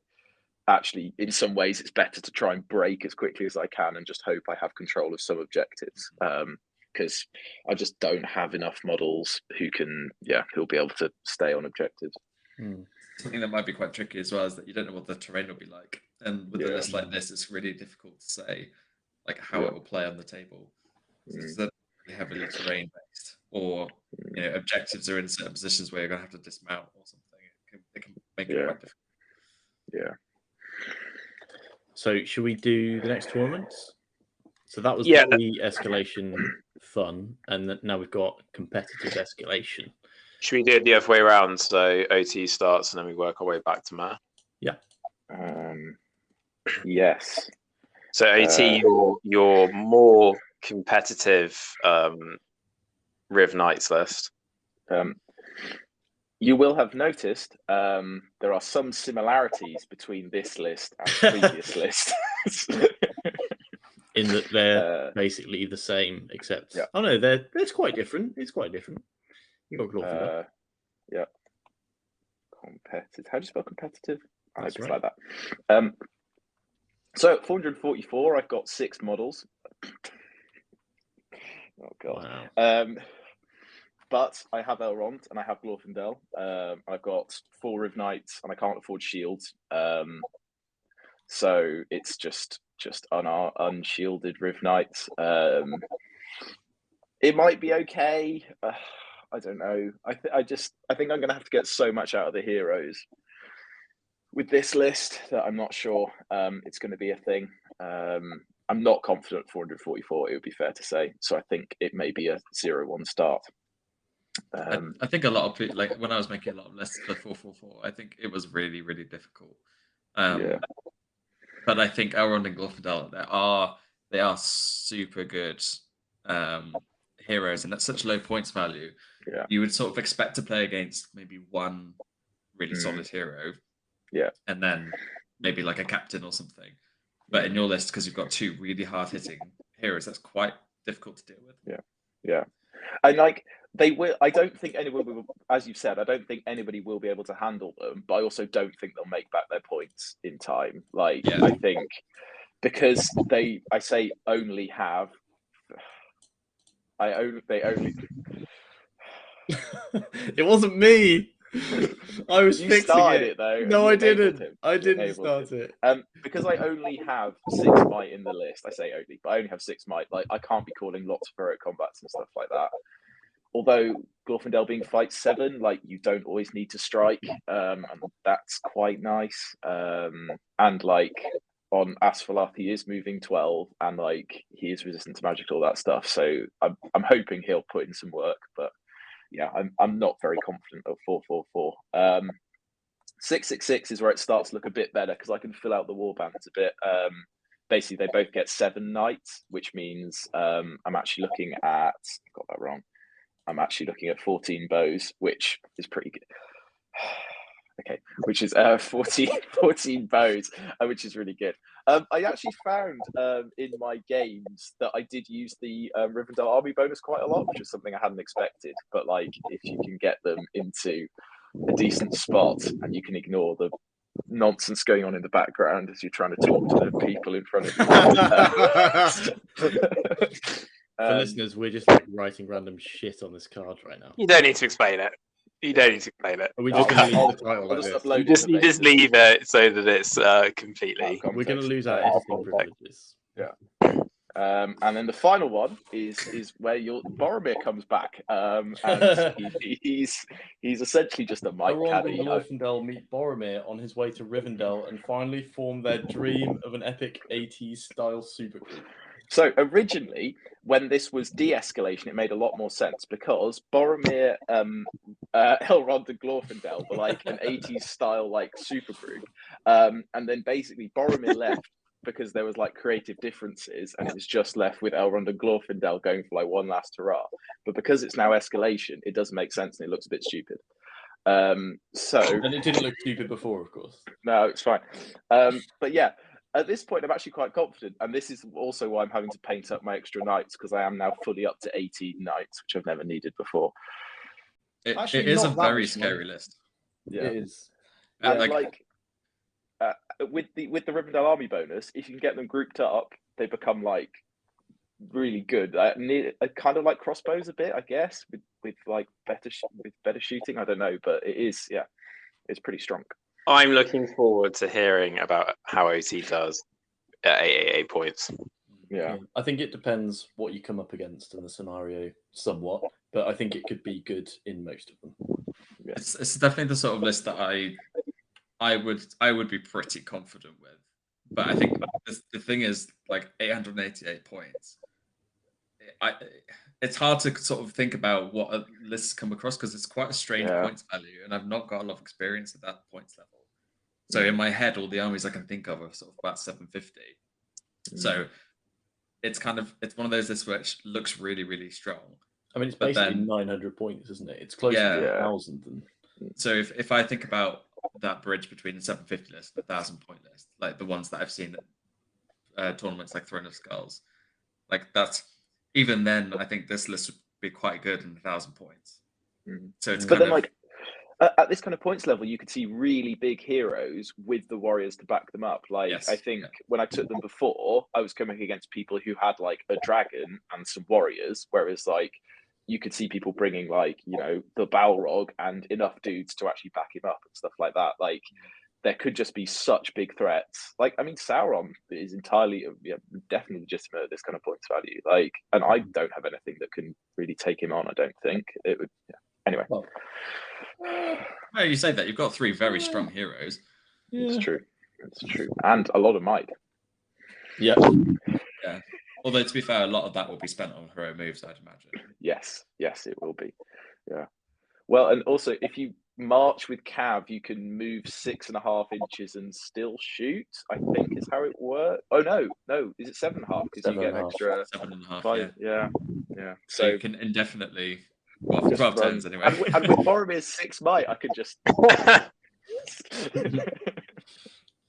actually, in some ways, it's better to try and break as quickly as I can and just hope I have control of some objectives. Because I just don't have enough models who'll be able to stay on objectives. Something that might be quite tricky as well is that you don't know what the terrain will be like. And with a list like this, it's really difficult to say, like, how it will play on the table. It's heavily terrain based, or objectives are in certain positions where you're going to have to dismount or something. It can make it quite difficult. Yeah. So should we do the next tournaments? So that was the escalation fun, and now we've got competitive escalation. Should we do it the other way around? So OT starts and then we work our way back to Matt? Yeah. Yes. So OT, your more competitive Riv Knights list. You will have noticed there are some similarities between this list and the previous list. In that they're basically the same, except oh no, it's quite different. It's quite different. You got Glorfindel. Yeah. Competitive. How do you spell competitive? I hope it's right. like that. So 444, I've got 6 models. Oh god. Wow. But I have Elrond and I have Glorfindel. I've got 4 Riv Knights and I can't afford shields. So it's just unshielded Riv Knights. It might be okay. I don't know. I think I'm gonna have to get so much out of the heroes with this list that I'm not sure it's going to be a thing. I'm not confident 444. It would be fair to say. So I think it may be a 0-1 start. I think a lot of people, like when I was making a lot of lists for 444, I think it was really, really difficult. Yeah. But I think Elrond and Glorfindel, they are super good heroes, and at such low points value, Yeah. you would sort of expect to play against maybe one really solid hero, Yeah, and then maybe like a captain or something. But in your list, because you've got two really hard hitting heroes, that's quite difficult to deal with. Yeah, and like they will. I don't think anyone will, as you've said, I don't think anybody will be able to handle them. But I also don't think they'll make back their points in time. Like I think because they only have. They only. It wasn't me. I was You fixing started it. it though. No, I enabled didn't. him. I You didn't enabled start him. it. Because I only have 6 might in the list. I say only, but I only have 6 might. Like I can't be calling lots of heroic combats and stuff like that. Although Glorfindel being fight 7, like you don't always need to strike, and that's quite nice. And like on Asphalath, he is moving 12, and like he is resistant to magic, all that stuff. So I'm hoping he'll put in some work, but yeah, I'm not very confident of 444. 666 is where it starts to look a bit better because I can fill out the warbands a bit. Basically, they both get 7 knights, which means I'm actually looking at. I got that wrong. I'm actually looking at 14 bows, which is pretty good. Okay, which is 14 bows, which is really good. I actually found in my games that I did use the Rivendell army bonus quite a lot, which is something I hadn't expected. But like, if you can get them into a decent spot and you can ignore the nonsense going on in the background as you're trying to talk to the people in front of you. For listeners, we're just like writing random shit on this card right now. You don't need to explain it. You don't need to explain it. Are we just going to leave the title I'll like just this? upload You just leave it so that it's completely. We're going to lose our context. editing privileges. And then the final one is where Boromir comes back, and he's essentially just a Mike Elrond caddy. and Glorfindel meet Boromir on his way to Rivendell and finally form their dream of an epic 80s style supergroup. So originally, when this was Deescalation, it made a lot more sense because Boromir, Elrond and Glorfindel were like an 80s style like supergroup, and then basically Boromir left because there was like creative differences, and it was just left with Elrond and Glorfindel going for like one last hurrah. But because it's now Escalation, it doesn't make sense and it looks a bit stupid. And it didn't look stupid before, of course. No, it's fine. But yeah. At this point, I'm actually quite confident, and this is also why I'm having to paint up my extra knights because I am now fully up to 18 knights, which I've never needed before. It is a very scary list. Yeah, it is. And with the Rivendell army bonus, if you can get them grouped up, they become like really good. Kind of like crossbows a bit, I guess, with like better shooting. I don't know, but it is it's pretty strong. I'm looking forward to hearing about how OT does at 888 points. Yeah. I think it depends what you come up against in the scenario somewhat, but I think it could be good in most of them. Yeah. It's definitely the sort of list that I would be pretty confident with. But I think the thing is, like 888 points. It's hard to sort of think about what lists come across because it's quite a strange points value, and I've not got a lot of experience at that points level. So in my head, all the armies I can think of are sort of about 750. So it's one of those lists which looks really, really strong. I mean, it's basically 900 points, isn't it? It's closer to 1,000 than. So if I think about that bridge between the 750 list and the 1,000 point list, like the ones that I've seen at tournaments like Throne of Skulls, like that's. Even then, I think this list would be quite good in 1,000 points. So it's at this kind of points level, you could see really big heroes with the warriors to back them up. Like I think when I took them before, I was coming against people who had like a dragon and some warriors, whereas like you could see people bringing like the Balrog and enough dudes to actually back him up and stuff like that. Like there could just be such big threats. Like, I mean, Sauron is entirely, definitely legitimate at this kind of points value. Like, and I don't have anything that can really take him on. I don't think it would. Yeah. Anyway, Well, you say that you've got 3 very strong heroes. it's true. It's true, and a lot of might. Yeah. Yeah. Although to be fair, a lot of that will be spent on hero moves, I'd imagine. Yes, it will be. Yeah. Well, and also if you march with Cav, you can move 6.5 inches and still shoot. I think is how it works. Oh no, is it 7.5? Because you get an 7.5. extra 7.5. 5. Yeah. Yeah. So you can indefinitely, well, for just 12 run. turns anyway. And with Boromir's 6 might, I could just.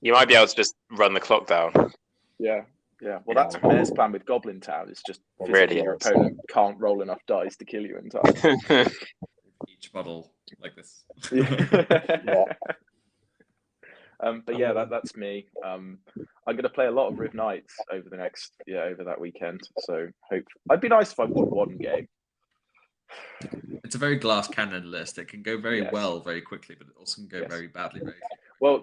You might be able to just run the clock down. Yeah. Well, that's Mayor's plan with Goblin Town. It's just physically your opponent can't roll enough dice to kill you in time. Each model like this. Yeah. But yeah, that's me. I'm going to play a lot of Riv Knights over that weekend. So I'd be nice if I won one game. It's a very glass cannon list. It can go very Yes. well very quickly, but it also can go very badly very quickly. Well,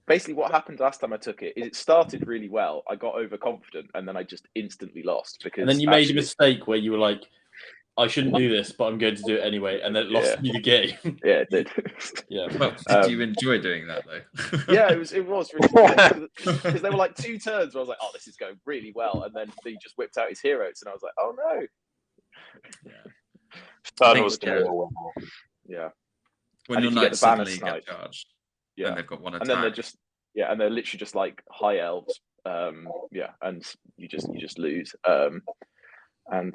basically what happened last time I took it is it started really well. I got overconfident and then I just instantly lost because. And then you made a mistake where you were like, I shouldn't do this, but I'm going to do it anyway, and then it lost me the game. Yeah, it did. Yeah. Well, did you enjoy doing that though? Yeah, it was really fun because there were like 2 turns where I was like, oh, this is going really well, and then he just whipped out his heroes, and I was like, oh no. Yeah. Fun was Yeah. When And your if you get knights the banner suddenly snipe, get charged, yeah, and they've got 1 attack. and then they're literally just like high elves, and you just lose, and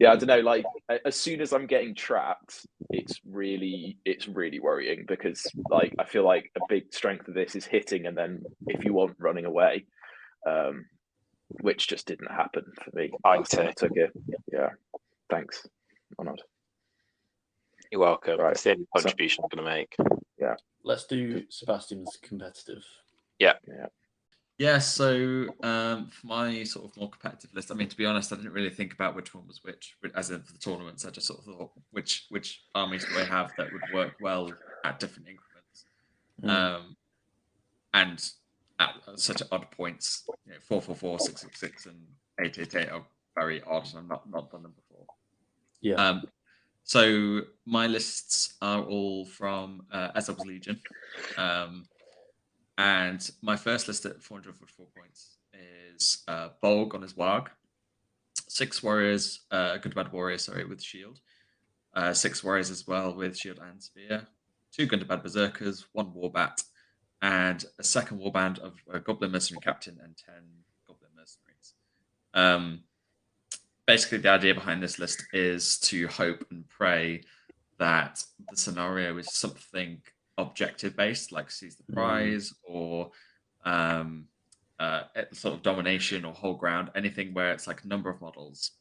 yeah, I don't know. Like as soon as I'm getting trapped, it's really worrying because like I feel like a big strength of this is hitting, and then if you want running away, which just didn't happen for me. I took it. Yeah, thanks, Honoured. You're welcome. Right. It's the only contribution I'm going to make. Yeah. Let's do Sebastian's competitive. Yeah. Yeah, so for my sort of more competitive list, I mean, to be honest, I didn't really think about which one was which, as in for the tournaments. I just sort of thought which armies do I have that would work well at different increments, and at such odd points. 444, 666, and 888 are very odd, and I've not done them before. Yeah. So my lists are all from SBG Legion. And my first list at 444 points is Bolg on his Warg, 6 warriors, good bad warrior, with shield, 6 warriors as well with shield and spear, 2 good to bad berserkers, 1 warbat, and a second warband of a goblin mercenary captain and 10 goblin mercenaries. Basically, the idea behind this list is to hope and pray that the scenario is something objective based, like seize the prize or sort of domination or hold ground, anything where it's like a number of models,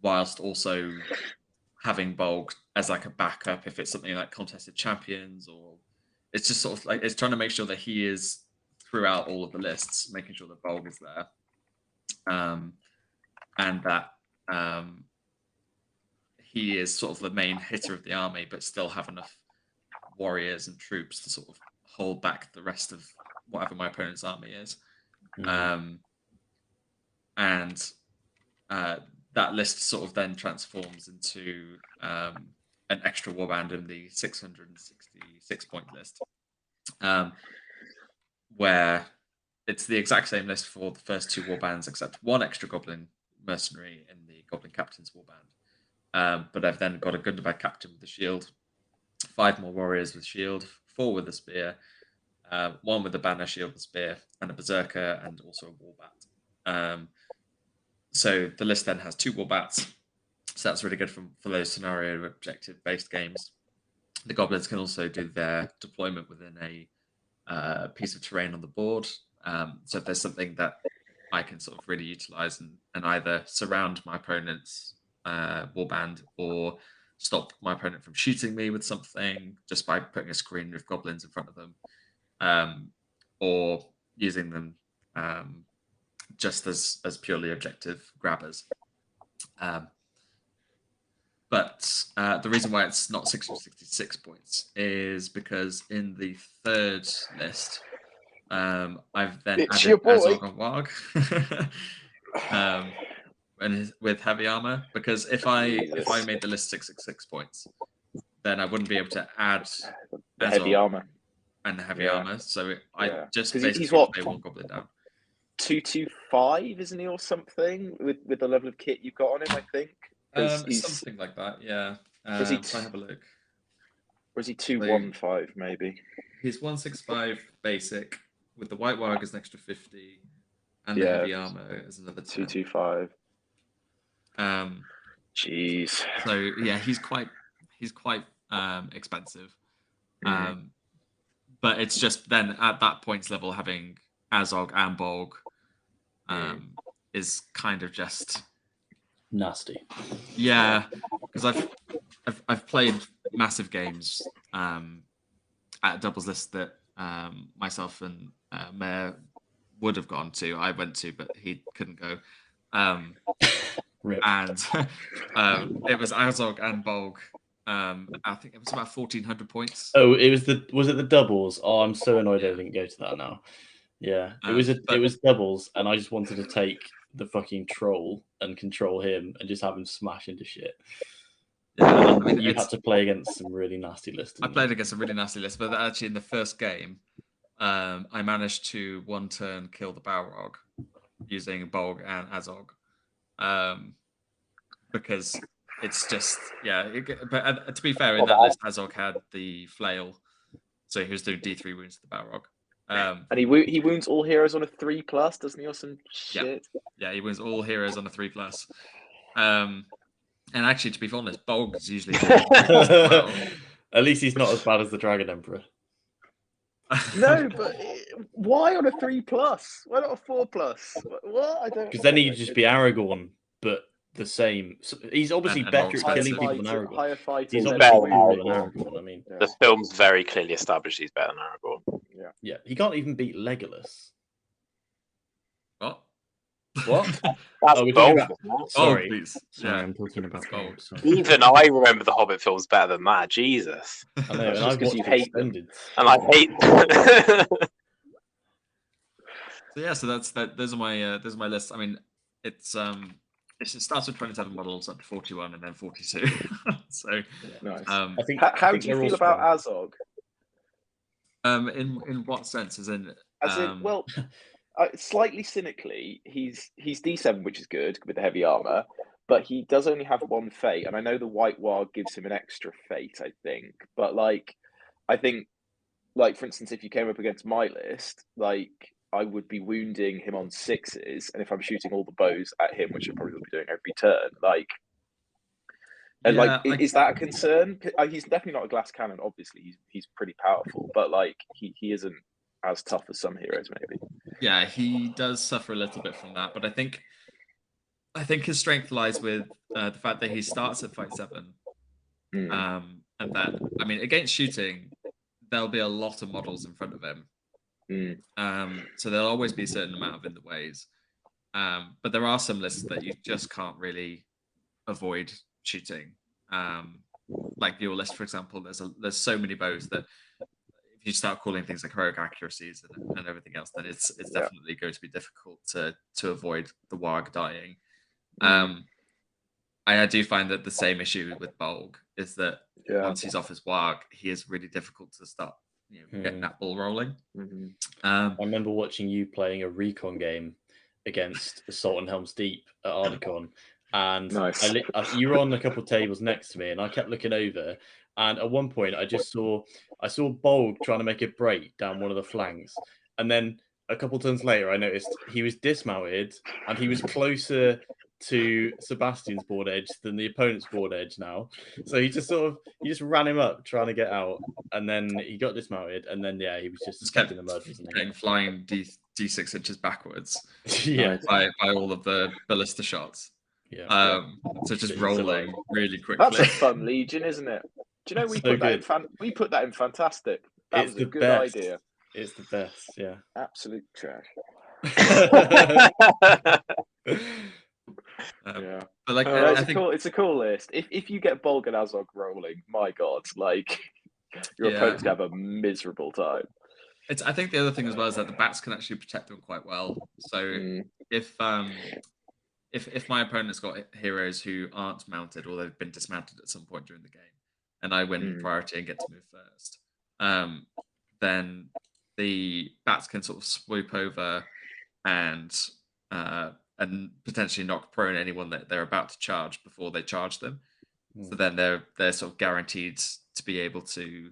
whilst also having Bolg as like a backup if it's something like contested champions, or it's just sort of like it's trying to make sure that he is throughout all of the lists, making sure that Bolg is there, and that he is sort of the main hitter of the army, but still have enough warriors and troops to sort of hold back the rest of whatever my opponent's army is. And that list sort of then transforms into an extra warband in the 666 point list, where it's the exact same list for the first 2 warbands, except 1 extra goblin mercenary in the goblin captain's warband. But I've then got a good bad captain with the shield, 5 more warriors with shield, 4 with a spear, 1 with a banner, shield, and spear, and a berserker, and also a warbat. So the list then has 2 warbats, so that's really good for those scenario objective based games. The goblins can also do their deployment within a piece of terrain on the board. So if there's something that I can sort of really utilize and either surround my opponent's warband or stop my opponent from shooting me with something just by putting a screen with goblins in front of them, or using them just as purely objective grabbers. But the reason why it's not 66 points is because in the third list, I've then It's added your boy. Azog and Warg. And with heavy armor, because if I Jesus. made the list 666 points, then I wouldn't be able to add The heavy Azog armor. and the heavy Yeah. armor. So I Yeah. just 'Cause basically he's what? play one goblin down. 225, isn't he, or something? With the level of kit you've got on him, I think. 'Cause he's, Something like that, yeah. Is he If I have a look. or is he 215 maybe? He's 165 basic with the white warg is an extra 50, and the Yeah. heavy armor is another 10. 225. Jeez. So yeah, he's quite expensive. But it's just then at that points level having Azog and Bolg is kind of just nasty. Yeah, because I've played massive games at doubles list that myself and Mayor would have gone to. I went to, but he couldn't go. And it was Azog and Bolg. I think it was about 1,400 points. Oh, was it the doubles? Oh, I'm so annoyed I didn't go to that now. Yeah, it was doubles, and I just wanted to take the fucking troll and control him and just have him smash into shit. Yeah, you had to play against some really nasty lists. I played against a really nasty list, but actually in the first game, I managed to one turn kill the Balrog using Bolg and Azog, because it's just but to be fair, in that list, Azog had the flail, so he was doing D3 wounds to the Balrog. And he wounds all heroes on a 3+, doesn't he, or some shit? Yeah, he wounds all heroes on a 3+. And actually, to be honest, Bolg is usually well. At least he's not as bad as the Dragon Emperor. No, but why on a 3+? Why not a 4+? What? I don't. Because then he'd just be Aragorn, but the same. So he's obviously better at killing people than Aragorn. Higher fighting. He's better obviously better than Aragorn. I mean, the film's very clearly established he's better than Aragorn. Yeah. He can't even beat Legolas. What? That's bold. Sorry, please. Sorry, I'm talking about bold. Even I remember the Hobbit films better than that. Jesus. I know, and I've because you hate them. And I hate. So that's that. Those are my lists. I mean, it starts with 27 models up to 41 and then 42. So nice. I think. How do you feel about Azog? In what sense? As in well. Slightly cynically, he's D7, which is good with the heavy armor, but he does only have one fate, and I know the white warg gives him an extra fate, I think. But I think, for instance, if you came up against my list, I would be wounding him on 6s, and if I'm shooting all the bows at him, which I probably will be doing every turn, is that a concern? He's definitely not a glass cannon. Obviously, he's pretty powerful, but he isn't as tough as some heroes, maybe. Yeah, he does suffer a little bit from that, but I think his strength lies with the fact that he starts at fight 7, and that against shooting, there'll be a lot of models in front of him, so there'll always be a certain amount of in the ways, but there are some lists that you just can't really avoid shooting, like your list, for example. There's so many bows that if you start calling things like heroic accuracies and everything else, then it's definitely going to be difficult to avoid the warg dying. I do find that the same issue with Bolg is that once he's off his warg, he is really difficult to start getting that ball rolling. I remember watching you playing a recon game against Assault on Helm's Deep at Ardicon, and nice. You were on a couple of tables next to me, and I kept looking over. And at one point, I saw Bolg trying to make a break down one of the flanks, and then a couple of turns later, I noticed he was dismounted and he was closer to Sebastian's board edge than the opponent's board edge now. So he just ran him up trying to get out, and then he got dismounted, and then he was just kept in the mud, wasn't he? Getting flying D6 inches backwards. By all of the ballista shots. Yeah. So just rolling really quickly. That's a fun Legion, isn't it? Do you know we put that in Fantastic? That was a good idea. It's the best, yeah. Absolute trash. Yeah. But like, Well, I think it's a cool list. If you get Bolgan Azog rolling, my god, like your Yeah. opponent's gonna have a miserable time. I think the other thing as well is that the bats can actually protect them quite well. So Mm. if my opponent's got heroes who aren't mounted or they've been dismounted at some point during the game, and I win priority and get to move first, then the bats can sort of swoop over and potentially knock prone anyone that they're about to charge before they charge them. So then they're sort of guaranteed to be able to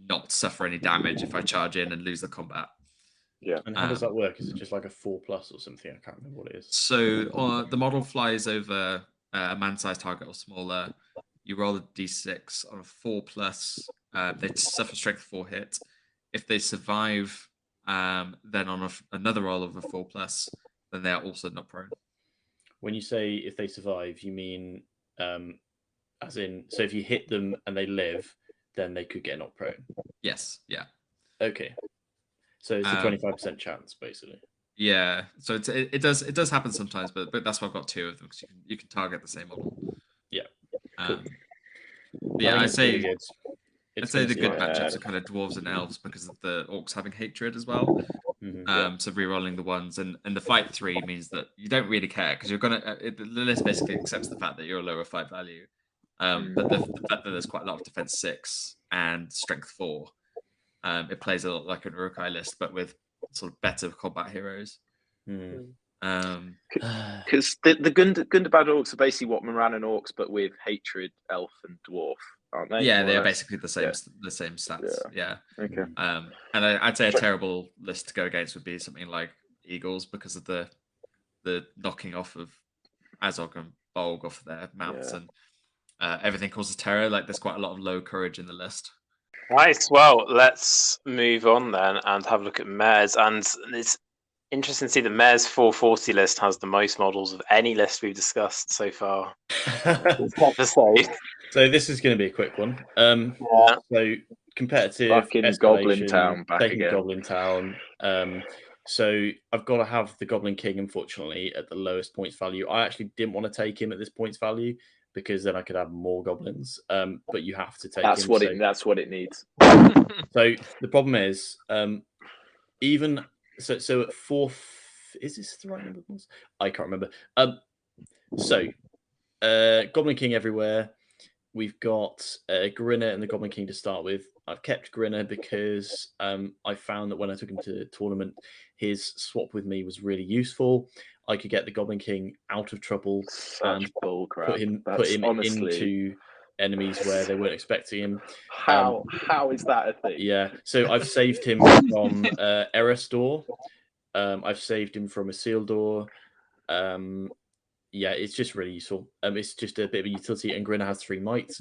not suffer any damage if I charge in and lose the combat. Yeah. And how does that work? Is it just like a 4+ or something? I can't remember what it is. So the model flies over a man-sized target or smaller. You roll a d6 on a 4+. They suffer strength 4 hit. If they survive, then on another roll of a 4+, then they are also not prone. When you say if they survive, you mean as in, so if you hit them and they live, then they could get knocked prone. Yes. Yeah. Okay. So it's a 25% chance, basically. Yeah. So it does happen sometimes, but that's why I've got 2 of them because you can target the same model. Yeah. Cool. Yeah, I'd say really I'd say the good matchups are kind of dwarves and elves because of the orcs having hatred as well. So rerolling the ones and the fight 3 means that you don't really care because you're gonna the list basically accepts the fact that you're a lower fight value. But the fact that there's quite a lot of defense 6 and strength 4, it plays a lot like an Urukai list, but with sort of better combat heroes. Because the Gundabad orcs are basically what Morannon orcs, but with hatred, elf, and dwarf, aren't they? Yeah, they are basically the same stats. Yeah. Okay. And I'd say a terrible list to go against would be something like Eagles because of the knocking off of Azog and Bolg off their mounts and everything causes terror. Like there's quite a lot of low courage in the list. Nice. Well, let's move on then and have a look at Mares. And it's interesting to see the Mares 440 list has the most models of any list we've discussed so far. So this is going to be a quick one. So competitive fucking Goblin Town back taking again. Goblin Town. So I've got to have the Goblin King, unfortunately, at the lowest points value. I actually didn't want to take him at this points value because then I could have more goblins. But you have to take him. That's what it needs. So the problem is, even so at 4, is this the right number? I can't remember. Goblin King everywhere. We've got Grinner and the Goblin King to start with. I've kept Grinner because I found that when I took him to the tournament, his swap with me was really useful. I could get the Goblin King out of trouble and put him into enemies where they weren't expecting him. How is that a thing? Yeah, so I've saved him from Eristor. I've saved him from Isildur. Yeah, it's just really useful. It's just a bit of a utility, and Grinner has 3 might.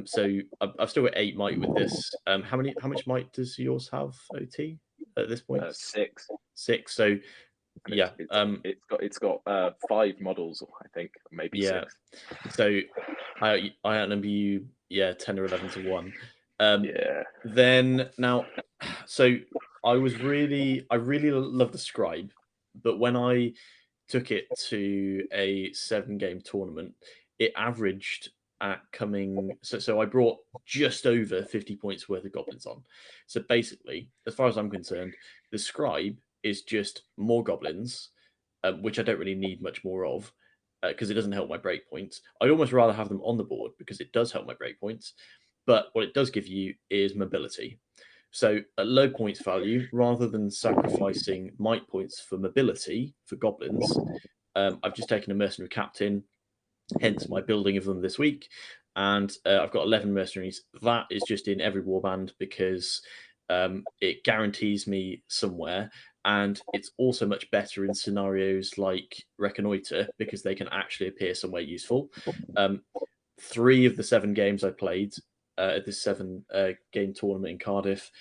So I've still got 8 might with this. How much might does yours have, OT, at this point? 6. 6. So yeah, it's got 5 models, I think, maybe 6. So I outnumber you, 10 or 11 to 1. Then now, so I really love the Scribe, but when I took it to a 7-game tournament, it averaged at coming. So I brought just over 50 points worth of goblins on. So basically, as far as I'm concerned, the Scribe is just more goblins, which I don't really need much more of because it doesn't help my breakpoints. I'd almost rather have them on the board because it does help my breakpoints. But what it does give you is mobility. So at low points value, rather than sacrificing might points for mobility for goblins, I've just taken a mercenary captain, hence my building of them this week. And I've got 11 mercenaries. That is just in every warband because it guarantees me somewhere. And it's also much better in scenarios like Reconnoiter because they can actually appear somewhere useful. 3 of the 7 games I played at this 7-game tournament in Cardiff,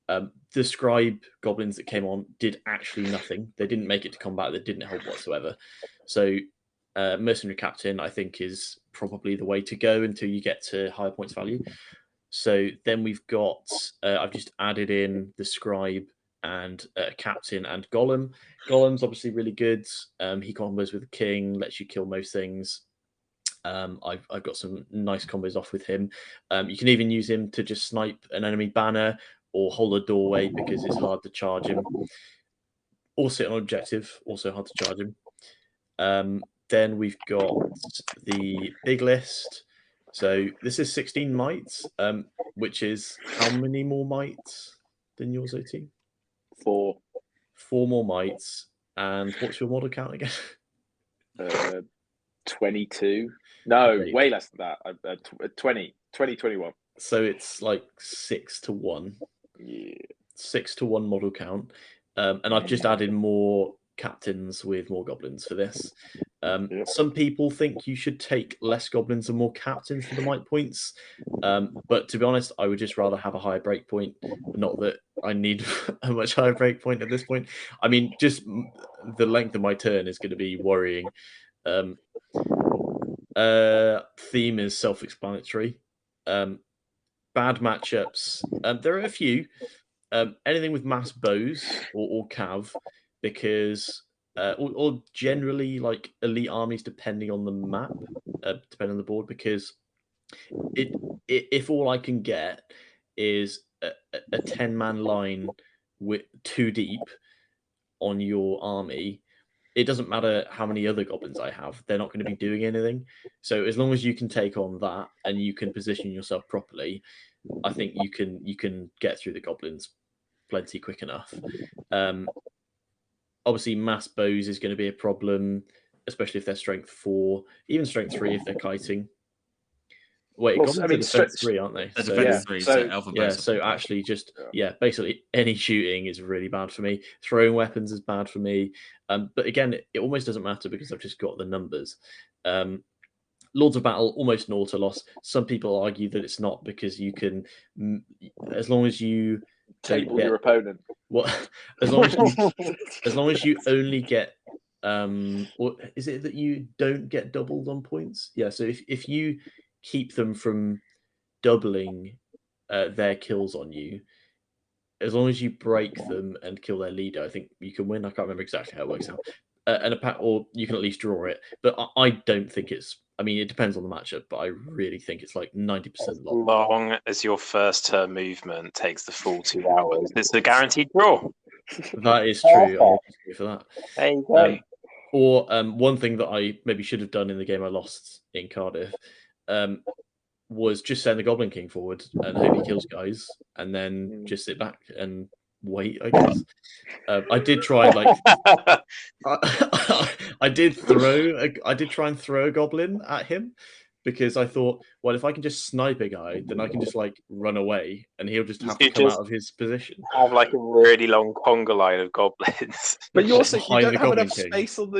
the Scribe goblins that came on did actually nothing. They didn't make it to combat. They didn't help whatsoever. So mercenary captain, I think, is probably the way to go until you get to higher points value. So then we've got, I've just added in the Scribe and captain and golem. Golem's obviously really good. He combos with the king, lets you kill most things. I've got some nice combos off with him. You can even use him to just snipe an enemy banner or hold a doorway because it's hard to charge him. Or sit on objective, also hard to charge him. Then we've got the big list. So this is 16 mites, which is how many more mites than yours, OT? 4. 4 more mites. And what's your model count again? 22. No, Okay. way less than that. 20, 21. So it's like 6 to 1. Yeah. 6 to 1 model count. And I've just added more captains with more goblins for this. Some people think you should take less goblins and more captains for the might points. But to be honest, I would just rather have a higher break point. Not that I need a much higher break point at this point. I mean, just the length of my turn is going to be worrying. Theme is self-explanatory. Bad matchups. There are a few. Anything with mass bows or cav, because or generally like elite armies, depending on the map, depending on the board, because if all I can get is a 10-man line with 2 deep on your army, it doesn't matter how many other goblins I have, they're not going to be doing anything. So as long as you can take on that and you can position yourself properly, I think you can get through the goblins plenty quick enough. Obviously, mass bows is going to be a problem, especially if they're strength 4, even strength 3 if they're kiting. Wait, Well, goblins I mean, are defense 3, aren't they? They're So, defense yeah, 3, so- so alpha yeah, bows are so pretty bad. actually just, basically any shooting is really bad for me. Throwing weapons is bad for me. But again, it almost doesn't matter because I've just got the numbers. Lords of Battle, almost an auto loss. Some people argue that it's not because you can, as long as you Table your opponent. what, as long as you only get, or is it that you don't get doubled on points? Yeah. So if you keep them from doubling their kills on you, as long as you break them and kill their leader, I think you can win. I can't remember exactly how it works out. Or you can at least draw it. But I don't think it's. I mean, it depends on the matchup, but I really think it's like 90% As lock. long as your first turn movement takes the full 2 hours, it's a guaranteed draw. That is true. I'll just go for that. There you go. Or one thing that I maybe should have done in the game I lost in Cardiff was just send the Goblin King forward and hope he kills guys, and then just sit back and wait, I guess. I did try like I did try and throw a goblin at him because I thought, well, if I can just snipe a guy, then I can just like run away and he'll just have to come out of his position. Have like a really long conga line of goblins. But you also Behind don't the have Goblin enough King. space on the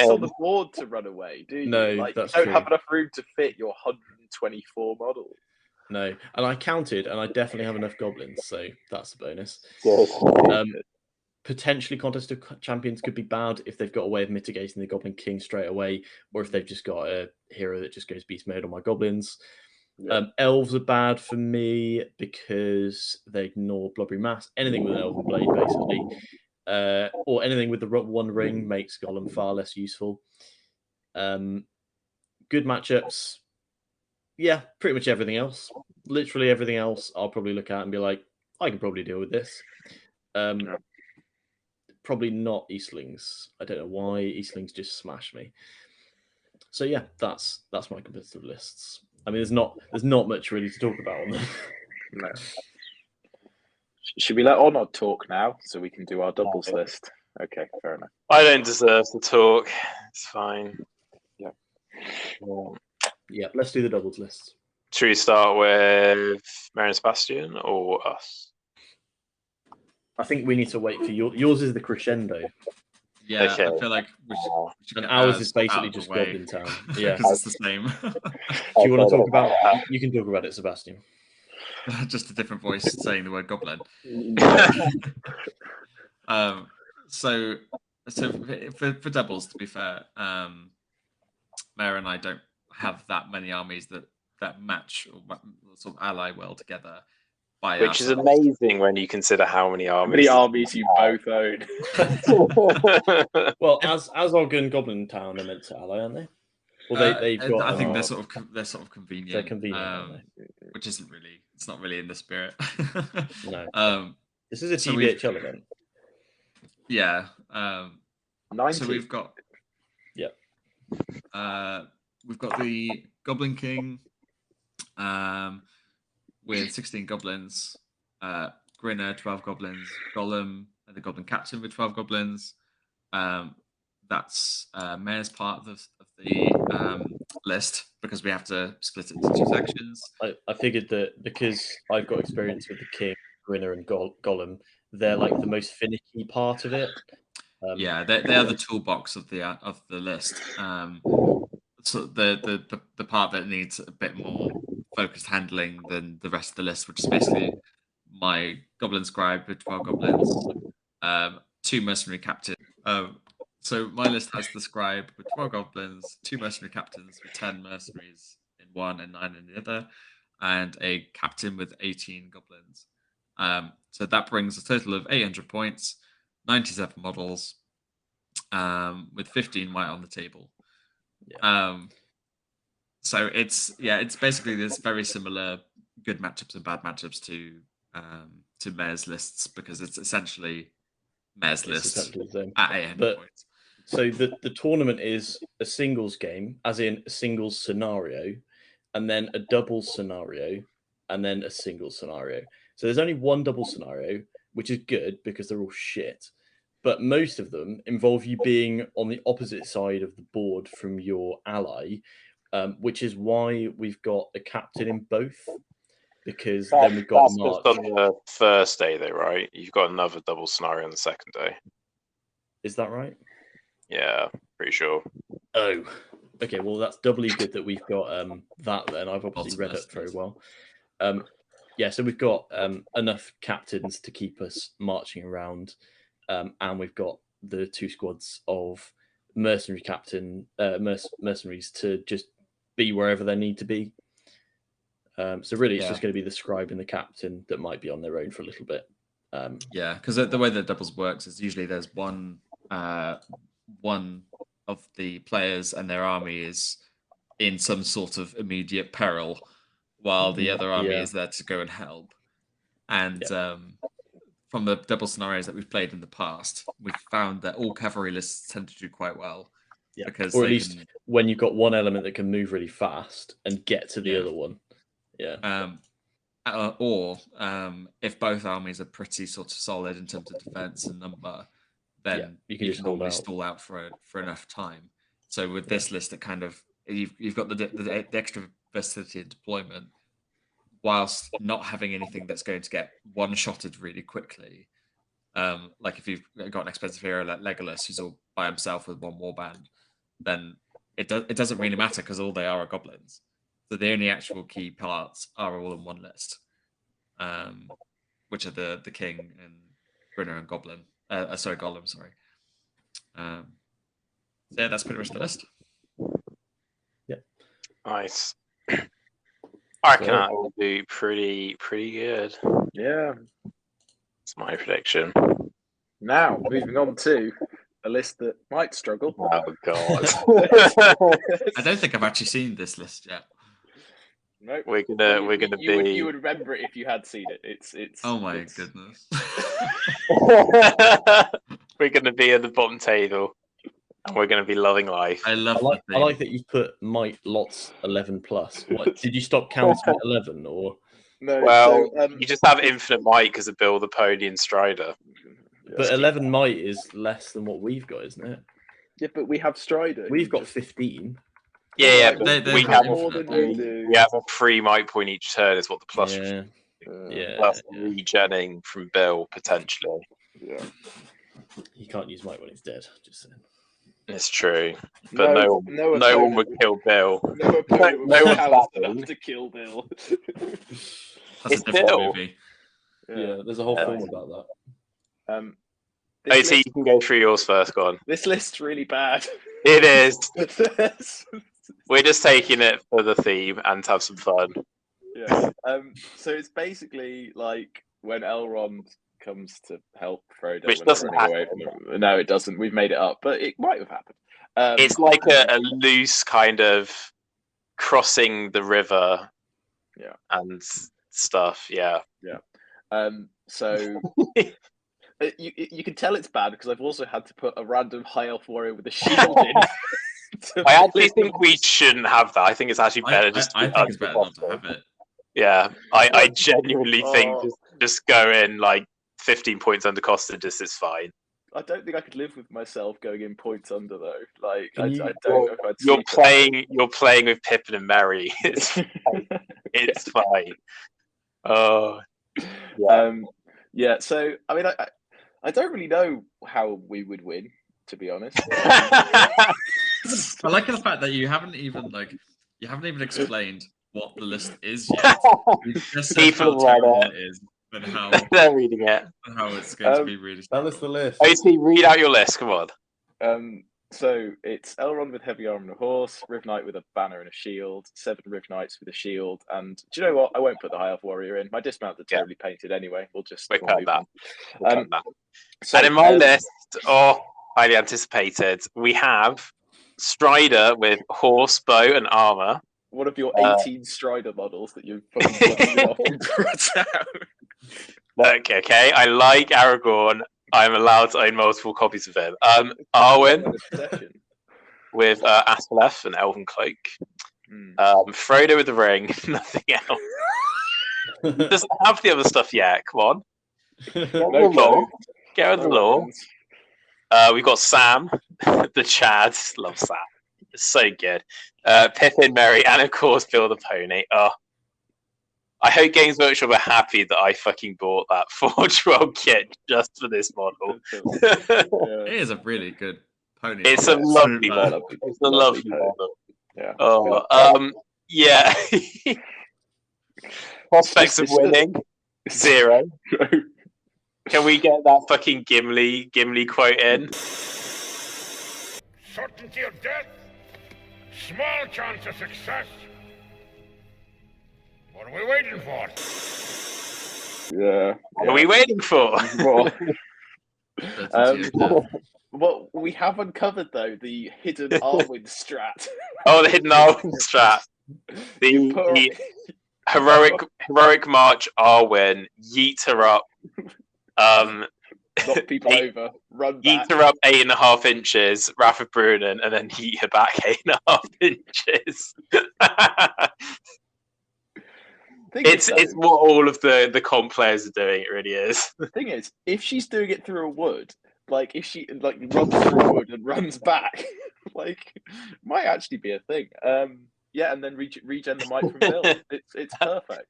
on the board to run away, do you? No, like, that's you don't true. have enough room to fit your 124 model. No, and I counted, and I definitely have enough goblins, so that's a bonus. Good. Potentially, Contest of Champions could be bad if they've got a way of mitigating the Goblin King straight away, or if they've just got a hero that just goes beast mode on my goblins. Yeah. Elves are bad for me because they ignore Blubbery Mass. Anything with an Elven Blade, basically, or anything with the One Ring makes Golem far less useful. Good matchups. Yeah, pretty much everything else. Literally everything else I'll probably look at and be like, I can probably deal with this. Probably not Eastlings. I don't know why Eastlings just smash me. So yeah, that's my competitive lists. I mean, there's not much really to talk about on them. No. Should we let Onod talk now so we can do our doubles list? Okay, fair enough. I don't deserve to talk. It's fine. Yeah. Yeah, let's do the doubles list. Should we start with Mary and Sebastian or us? I think we need to wait for yours is the crescendo. Yeah, Okay. I feel like we should And get ours is basically out of the just way. Goblin Town. Yeah. Because it's the same. Do you want to talk about? You can talk about it, Sebastian. Just a different voice saying the word goblin. So for doubles, to be fair, Mara and I don't have that many armies that match or sort of ally well together. by Which is ourselves. amazing when you consider how many How armies. many armies you both own? Well, as Ogre and Goblin Town are meant to ally, aren't they? Well, they've got. I think they're sort of convenient. They're convenient, aren't they? Which isn't really. It's not really in the spirit. No. This is a TBHL event. Yeah. 90. So we've got. Yep. We've got the Goblin King. With 16 goblins, Grinner 12 goblins, Golem and the Goblin Captain with 12 goblins. That's Mayor's part of the list because we have to split it into 2 sections. I figured that because I've got experience with the King, Grinner, and Golem, they're like the most finicky part of it. Yeah, they are the toolbox of the list. So the part that needs a bit more focused handling than the rest of the list, which is basically my Goblin Scribe with 12 goblins, 2 mercenary captains. So my list has the Scribe with 12 goblins, 2 mercenary captains with 10 mercenaries in one and 9 in the other, and a captain with 18 goblins. So that brings a total of 800 points, 97 models, with 15 white on the table. Yeah. So it's basically this very similar good matchups and bad matchups to Mayor's lists because it's essentially Mayor's lists at 800 points. So the tournament is a singles game, as in a singles scenario, and then a double scenario, and then a single scenario. So there's only one double scenario, which is good because they're all shit. But most of them involve you being on the opposite side of the board from your ally, which is why we've got a captain in both. Because then we've got that's just on the first day, though, right? You've got another double scenario on the second day. Is that right? Yeah, pretty sure. Oh, okay. Well, that's doubly good that we've got that. Then I've obviously read it very well. Yeah, so we've got enough captains to keep us marching around. And we've got the 2 squads of mercenaries to just be wherever they need to be. So really, it's just going to be the Scribe and the Captain that might be on their own for a little bit. Yeah, because the way that doubles works is usually there's one of the players and their army is in some sort of immediate peril, while the other army is there to go and help. And from the double scenarios that we've played in the past, we've found that all cavalry lists tend to do quite well. Yeah, because or at least when you've got one element that can move really fast and get to the other one. Yeah. Or if both armies are pretty sort of solid in terms of defense and number, then you can normally stall out for enough time. So with this list, it kind of you've got the extra versatility in deployment, whilst not having anything that's going to get one-shotted really quickly. Like if you've got an expensive hero like Legolas, who's all by himself with 1 warband, then it doesn't really matter because all they are goblins. So the only actual key parts are all in one list, which are the King and Grinner and Goblin. Golem. Sorry. So yeah, that's pretty much the list. Yeah. Nice. I reckon that will do pretty good. Yeah. That's my prediction. Now, moving on to a list that might struggle. Oh, God. I don't think I've actually seen this list yet. No, we're gonna be. You would remember it if you had seen it. It's. Oh my goodness. We're gonna be at the bottom table, and we're gonna be loving life. I like that you put might lots 11 plus. What did you stop counting at 11 or? No. Well, you just have infinite might because of Bill the Pony and Strider. But 11 might is less than what we've got, isn't it? Yeah, but we have Strider. We've got 15. Yeah, but we have more than you do. We have a 3 might point each turn is what the plus. Plus regenning from Bill potentially. Yeah. He can't use might when he's dead. Just saying. It's true, but no one would kill Bill. No one enough to kill Bill. That's a different movie. Yeah, there's a whole film about that. You can go through yours first. Go on. This list's really bad. It is. We're just taking it for the theme and to have some fun. Yeah. So it's basically like when Elrond comes to help Frodo Which when they're doesn't running away from him. No, it doesn't. We've made it up, but it might have happened. It's like a loose kind of crossing the river, and stuff. Yeah. So you can tell it's bad because I've also had to put a random high elf warrior with a shield in. I actually think we shouldn't have that. I think it's actually better I think it's better not to have it. Yeah, I genuinely think just go in like 15 points undercosted. Just it's fine. I don't think I could live with myself going in points under though. Like I don't know if I'd. You're playing with Pippin and Merry. It's fine. It's fine. Oh, yeah. So I mean, I don't really know how we would win, to be honest. I like the fact that you haven't even explained what the list is yet. You've just said how terrible it is, and how they're reading it, and how it's going to be really. Tell us the list. OT, read out your list. Come on. So it's Elrond with heavy armor and a horse, Riv Knight with a banner and a shield, 7 Riv Knights with a shield, and do you know what? I won't put the High Elf Warrior in. My dismounts are terribly painted anyway. We'll just cut that. So, and in my list, highly anticipated, we have Strider with horse, bow, and armor. One of your 18 Strider models that you've fucking off and brought out. Look, okay, I like Aragorn. I'm allowed to own multiple copies of him. Arwen with Asphaleth and Elven Cloak. Frodo with the ring, nothing else. Doesn't have the other stuff yet. Come on. Get with the law. We've got Sam, the Chad. Love Sam. It's so good. Pippin, Merry, and of course Bill the Pony. Oh, I hope Games Workshop are happy that I fucking bought that Forge World kit just for this model. It is a really good pony. It's a lovely model. It's a lovely model. Yeah. Oh, yeah. Prospects of winning 0. Can we get that fucking Gimli quote in? Certainty of death, small chance of success. What are we waiting for? Yeah. What are we waiting for? Well, we have uncovered though the hidden Arwen strat. Oh, the hidden Arwen strat. The heroic march Arwen, yeet her up. Knock people over, run back. Yeet her up 8.5 inches, Wrath of Brunnen, and then yeet her back 8.5 inches. It's what all of the comp players are doing. It really is. The thing is, if she's doing it through a wood, like if she like runs through a wood and runs back, like might actually be a thing. Yeah, and then regen the might from Bill. It's perfect.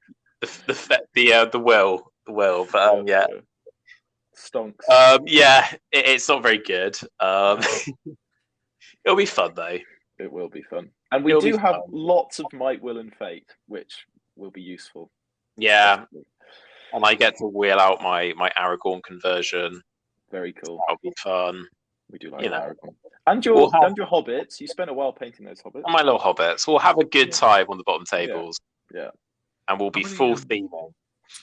The will, but yeah. Stonks. Yeah, it's not very good. It'll be fun though. It will be fun, and we do have lots of might, will, and fate, which will be useful. Yeah, and I get to wheel out my Aragorn conversion. Very cool. That'll be fun. We do like Aragorn. And your hobbits. You spent a while painting those hobbits. And my little hobbits. We'll have a good time on the bottom tables. Yeah. And we'll be full theming.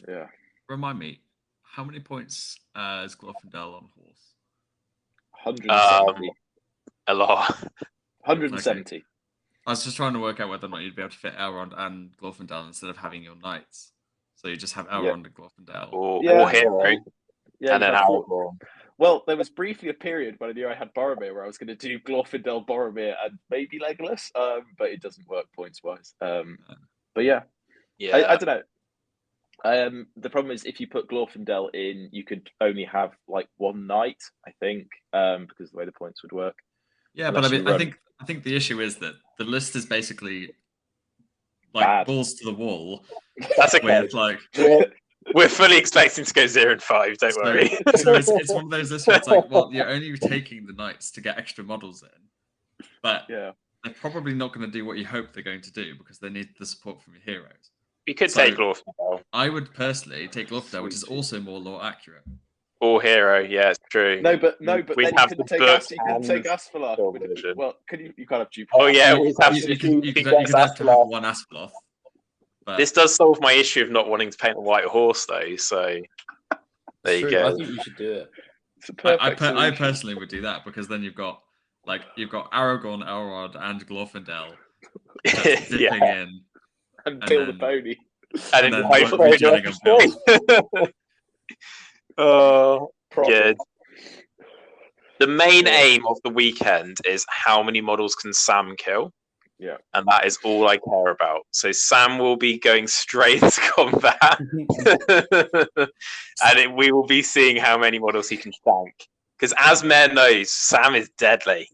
Yeah. Remind me, how many points is Glorfindel on horse? 170. A lot. 170. Okay. I was just trying to work out whether or not you'd be able to fit Elrond and Glorfindel instead of having your knights. So you just have Elrond and Glorfindel. Or hero. Yeah, and then Aragorn. Well, there was briefly a period when I knew I had Boromir where I was going to do Glorfindel, Boromir, and maybe Legolas, but it doesn't work points-wise. But yeah. I don't know. The problem is if you put Glorfindel in, you could only have like one knight, I think, because of the way the points would work. Yeah, but I mean, I think the issue is that the list is basically like bad. Balls to the wall. That's okay. With, like, we're fully expecting to go 0 and 5. Don't worry. So it's one of those lists where it's like, well, you're only taking the knights to get extra models in, but they're probably not going to do what you hope they're going to do because they need the support from your heroes. You could take Glorfindel. I would personally take Glorfindel, which is also more lore accurate. Or hero, yeah, it's true. No, but then you can take Asphaleth. Well, you can't have duplicate. Oh yeah, you could have to have one Asphaleth. But This does solve my issue of not wanting to paint a white horse, though. So there you True, go. I think you should do it. It's a I perfect solution. personally would do that because then you've got Aragorn, Elrond, and Glorfindel just dipping in, and Bill the pony. And then then regenerating on Bill. Oh, Proper. good. The main Yeah. aim of the weekend is how many models can Sam kill? Yeah. And that is all I care about. So Sam will be going straight into combat. And we will be seeing how many models he can tank. Because as Mare knows, Sam is deadly.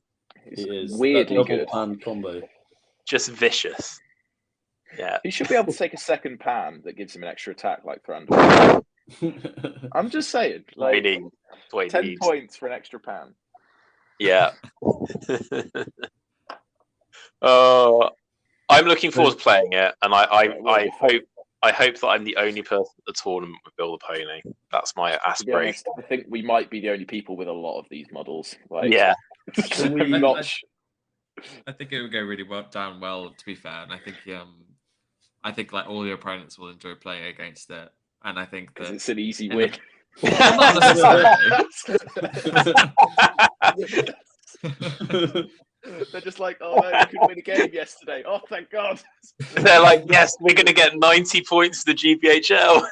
It is weirdly that good. double pan combo. Just vicious. Yeah. He should be able to take a second pan that gives him an extra attack like Thranduil. I'm just saying, like, 10 points for an extra pan. Yeah. I'm looking forward to playing it, and I hope that I'm the only person at the tournament with Bill the Pony. That's my aspiration. I think we might be the only people with a lot of these models. Like, Yeah. I think it would go really down well. To be fair, and I think like all your opponents will enjoy playing against it, and I think that it's an easy win. Not necessarily. They're just like, oh no, we couldn't win a game yesterday. Oh, thank God. They're like, yes, we're going to get 90 points to the GBHL.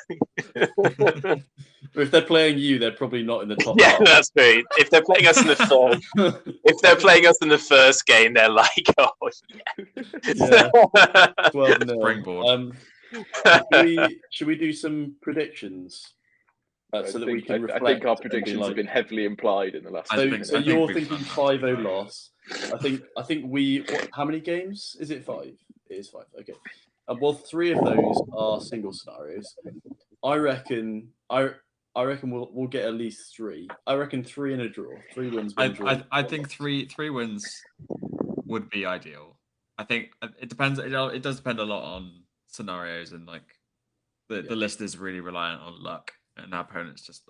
If they're playing you, they're probably not in the top. Yeah, that's great. If they're playing us in the first game, they're like, oh yeah. 12-0. Springboard. Should we do some predictions? So that we can reflect. I think our predictions have been heavily implied in the last. So you're thinking 5-0 loss. I think we. How many games? Is it 5? It is 5. Okay. Well, 3 of those are single scenarios. I reckon we'll get at least 3. I reckon 3 in a draw. 3 wins. I think three wins would be ideal. I think it depends. It does depend a lot on scenarios, and like the list is really reliant on luck, and our opponent's just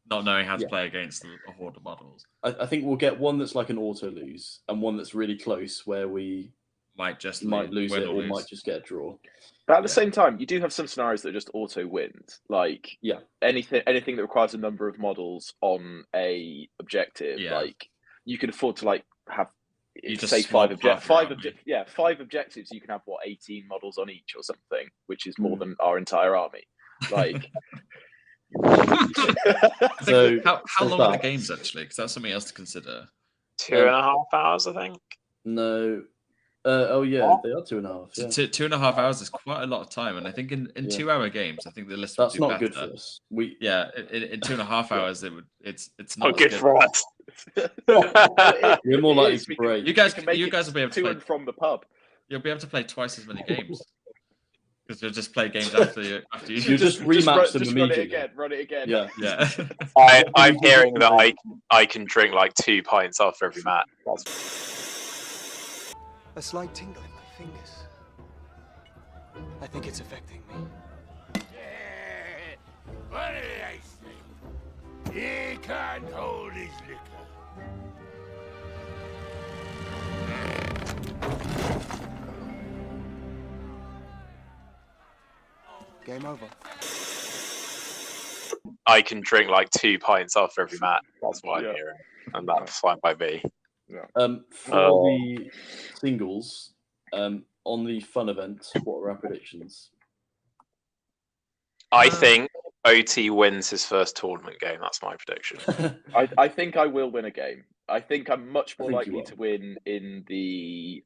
not knowing how to play against a horde of models. I think we'll get one that's like an auto lose, and one that's really close where we might lose it or might just get a draw. But at the same time, you do have some scenarios that are just auto wins. Like anything that requires a number of models on a objective. Yeah. Like you can afford to like have say 5 objectives. You can have 18 models on each or something, which is more than our entire army. Like. So how long are the games actually? Because that's something else to consider. 2.5 hours, I think. No. Oh yeah, they are 2.5. Yeah. 2.5 hours is quite a lot of time, and I think in 2-hour games, I think the list that's would not better. good for us. In 2.5 hours, it's not good for us. We're more likely to break. You guys will be able to play and from the pub. You'll be able to play twice as many games because you'll just play games after you. You just rematch them immediately. Run it again. Yeah. I'm hearing that I can drink like 2 pints after every match. A slight tingle in my fingers. I think it's affecting me. What did I say? He can't hold his liquor. Game over. I can drink like 2 pints after every match. That's what I'm hearing, and that's fine by me. For the singles, on the fun event, what are our predictions? I think OT wins his first tournament game. That's my prediction. I think I will win a game. I think I'm much more likely to win in the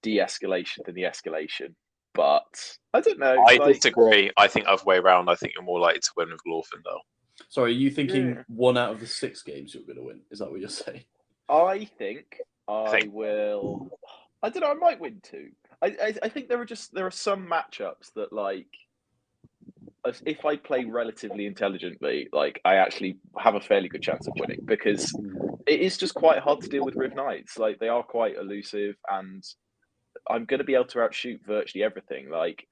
de-escalation than the escalation. But I don't know. I disagree. I think other way around. I think you're more likely to win with Glorfindel. Sorry, are you thinking 1 out of the 6 games you're going to win? Is that what you're saying? I think I will. I don't know. I might win 2. I think there are some matchups that, like, if I play relatively intelligently, like, I actually have a fairly good chance of winning, because it is just quite hard to deal with Riv Knights. Like, they are quite elusive, and I'm going to be able to outshoot virtually everything. Like,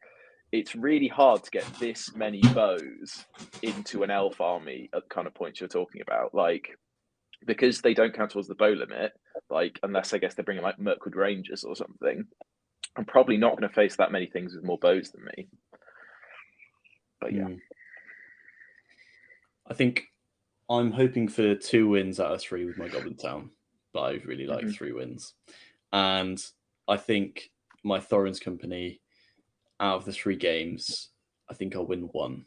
it's really hard to get this many bows into an elf army at the kind of points you're talking about. Like, because they don't count towards the bow limit, like, unless I guess they're bringing like Mirkwood Rangers or something, I'm probably not going to face that many things with more bows than me. But yeah. I think I'm hoping for 2 wins out of 3 with my Goblin Town, but I really like 3 wins. And I think my Thorin's Company, out of the 3 games, I think I'll win 1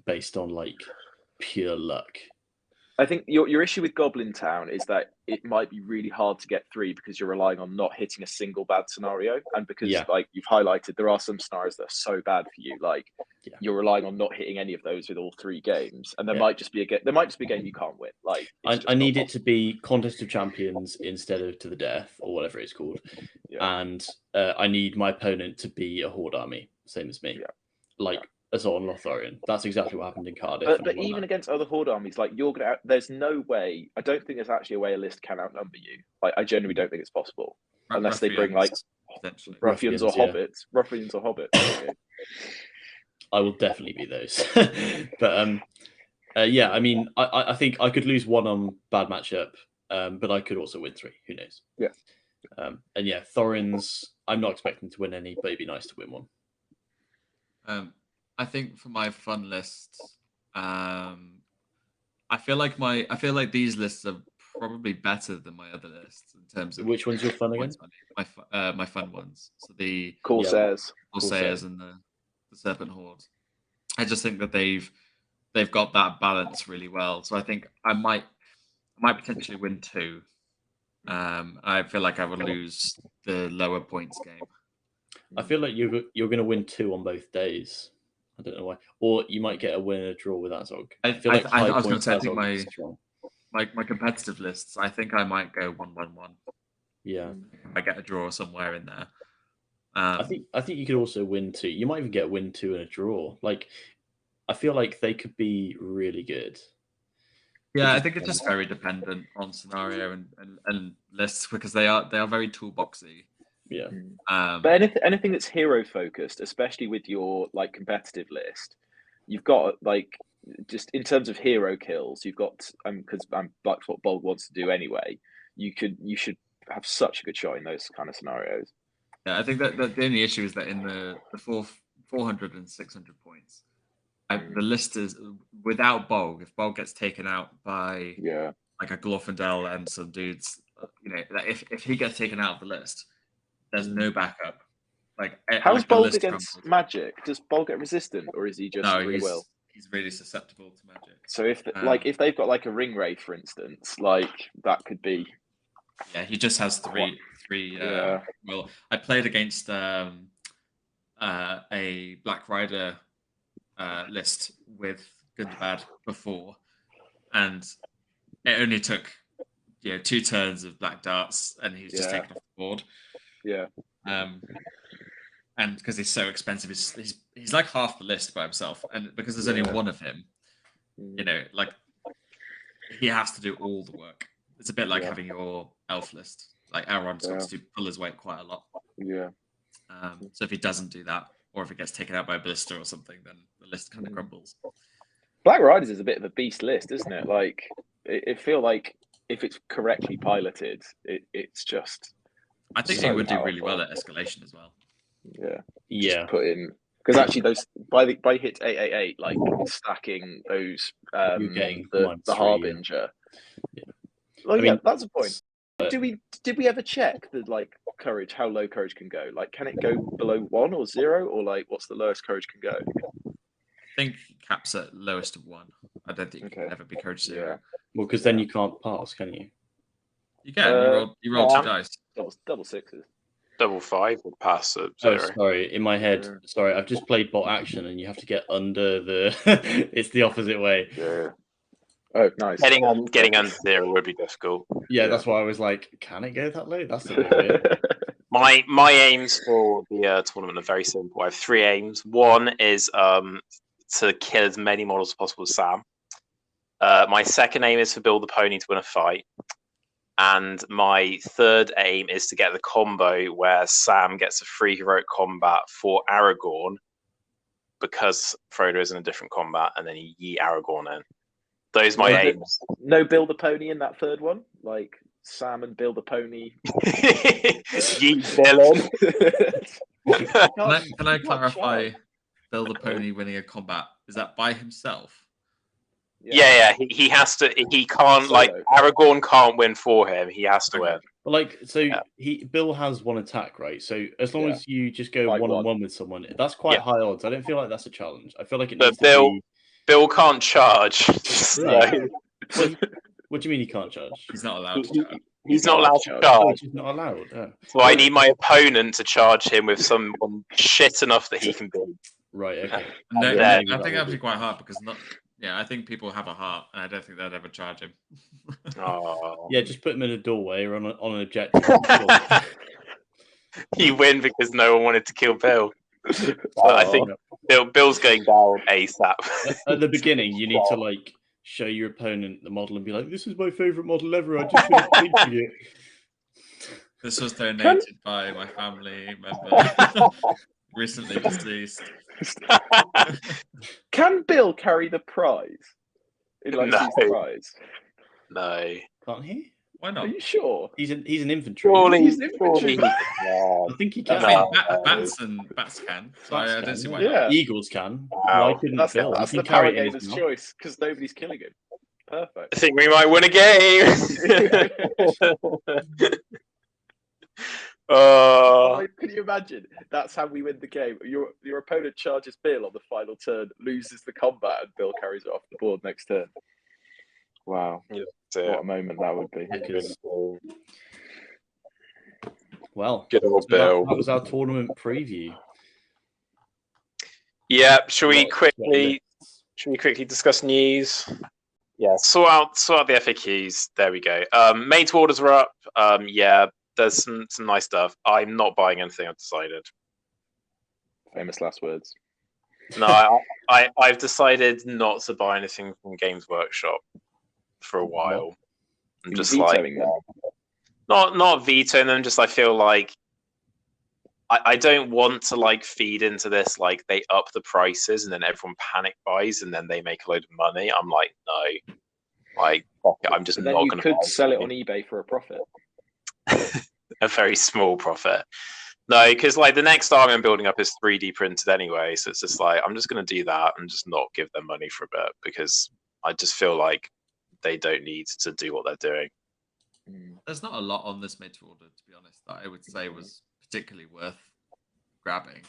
based on like pure luck. I think your issue with Goblin Town is that it might be really hard to get 3 because you're relying on not hitting a single bad scenario, and because like you've highlighted, there are some scenarios that are so bad for you, like you're relying on not hitting any of those with all 3 games, and there might just be a game you can't win. Like I need it to be Contest of Champions instead of To the Death or whatever it's called, and I need my opponent to be a Horde army, same as me, like Assault on Lothlorien. That's exactly what happened in Cardiff. But even against other Horde armies, like there's no way. I don't think there's actually a way a list can outnumber you. Like I genuinely don't think it's possible unless they bring like ruffians or hobbits. Ruffians or hobbits. Okay. I will definitely be those. But yeah, I mean, I think I could lose 1 on bad matchup, but I could also win 3. Who knows? Yeah. And yeah, Thorin's, I'm not expecting to win any, but it'd be nice to win 1. I think for my fun list, I feel like these lists are probably better than my other lists in terms of which one's your fun again? My fun ones. So the Corsairs and the Serpent Horde. I just think that they've got that balance really well. So I think I might potentially win 2. I feel like I would lose the lower points game. I feel like you're going to win 2 on both days. I don't know why. Or you might get a win and a draw with Azog. I feel like I was going to say, I think my competitive lists, I think I might go 1-1-1. Yeah. I get a draw somewhere in there. I think you could also win 2. You might even get a win 2 and a draw. Like, I feel like they could be really good. Yeah, I think it's just very dependent on scenario and lists because they are very toolboxy. Yeah. But anything that's hero focused, especially with your like competitive list, you've got like just in terms of hero kills, you've got because that's what Bold wants to do anyway. You should have such a good shot in those kind of scenarios. Yeah, I think that the only issue is that in the 400 and 600 points, the list is without Bolg. If Bolg gets taken out by like a Glorfindel and some dudes, if he gets taken out of the list, there's no backup. Like how's Bolg against magic? Does Bolg get resistant, or is he just will? He's really susceptible to magic. So if they've got like a ring wraith, for instance, like that could be. Yeah, he just has three. Well, I played against a Black Rider list with Gundabad before, and it only took 2 turns of black darts, and he's just taken off the board. Yeah. And because he's so expensive, he's like half the list by himself, and because there's only 1 of him, like he has to do all the work. It's a bit like having your elf list. Like Elrond's got to pull his weight quite a lot. Yeah. So if he doesn't do that, or if it gets taken out by a blister or something, then the list kind of crumbles. Black Riders is a bit of a beast list, isn't it? Like it feel like if it's correctly piloted, it's just. I think they would do really well at Escalation as well. Yeah. Yeah. Just put in because actually those by hit 888, like stacking those the Harbinger. Yeah. Well, I mean, that's a point. Did we ever check the like courage, how low courage can go? Like, can it go below 1 or 0, or like what's the lowest courage can go? I think caps at lowest of 1. I don't think you can ever be courage 0. Yeah. Well, because then you can't pass, can you? You can. You roll 2 dice. Double 6s. Double 5 would pass at 0. Oh, sorry. In my head, sorry, I've just played bot action, and you have to get under the. It's the opposite way. Yeah. Oh, nice. Getting under 0 would be difficult. Yeah, that's why I was like, can it go that low? That's a little weird. My aims for the tournament are very simple. I have 3 aims. 1 is to kill as many models as possible with Sam. My second aim is to build the pony to win a fight. And my third aim is to get the combo where Sam gets a free heroic combat for Aragorn because Frodo is in a different combat, and then you yeet Aragorn in. Those are my aims. No build a pony in that third one? Like, Sam and Bill the Pony. You villain. Can I clarify? Bill the Pony winning a combat, is that by himself? Yeah. He has to. He can't like Aragorn can't win for him. He has to win. But like, so Bill has one attack, right? So as long as you just go one-on-one with someone, that's quite high odds. I don't feel like that's a challenge. I feel like it needs to be. Bill can't charge. No. What do you mean he can't charge? He's not allowed to charge. He's not allowed to charge. Oh, he's not allowed. Yeah. So I need my opponent to charge him with someone shit enough that he can beat. Right. Okay. No, I think that'd be quite hard because I think people have a heart, and I don't think they'd ever charge him. Oh. Yeah, just put him in a doorway or on an objective. He win because no one wanted to kill Bill. I think Bill's going down ASAP. At the beginning, you need to like show your opponent the model and be like, "This is my favorite model ever. I just finished painting it." This was donated by my family member, recently deceased. Can Bill carry the prize? The prize? No. Can't he? Why not? Are you sure? He's an infantry. Surely, I think he can. I mean, bats can. So I don't see why not. Eagles can. Wow. Why couldn't That's Bill? that's He the can carry power it in gamer's his choice because nobody's killing him. Perfect. I think we might win a game. Can you imagine? That's how we win the game. Your opponent charges Bill on the final turn, loses the combat, and Bill carries it off the board next turn. Wow. What a moment that would be. Well, good old Bill. That was our tournament preview. Yeah, should we quickly discuss news? Yeah, sort out the FAQs. There we go. Main to orders are up. Yeah, there's some nice stuff. I'm not buying anything. I've decided. Famous last words. No, I've decided not to buy anything from Games Workshop for a while. I'm just like not vetoing them. Just I feel like I don't want to like feed into this. Like they up the prices and then everyone panic buys and then they make a load of money. I'm like, no, like I'm just not going to. You could sell it on eBay for a profit. A very small profit. No, because like the next army I'm building up is 3D printed anyway, so it's just like I'm just going to do that and just not give them money for a bit because I just feel like they don't need to do what they're doing. There's not a lot on this mid to order, to be honest, that I would say was particularly worth grabbing.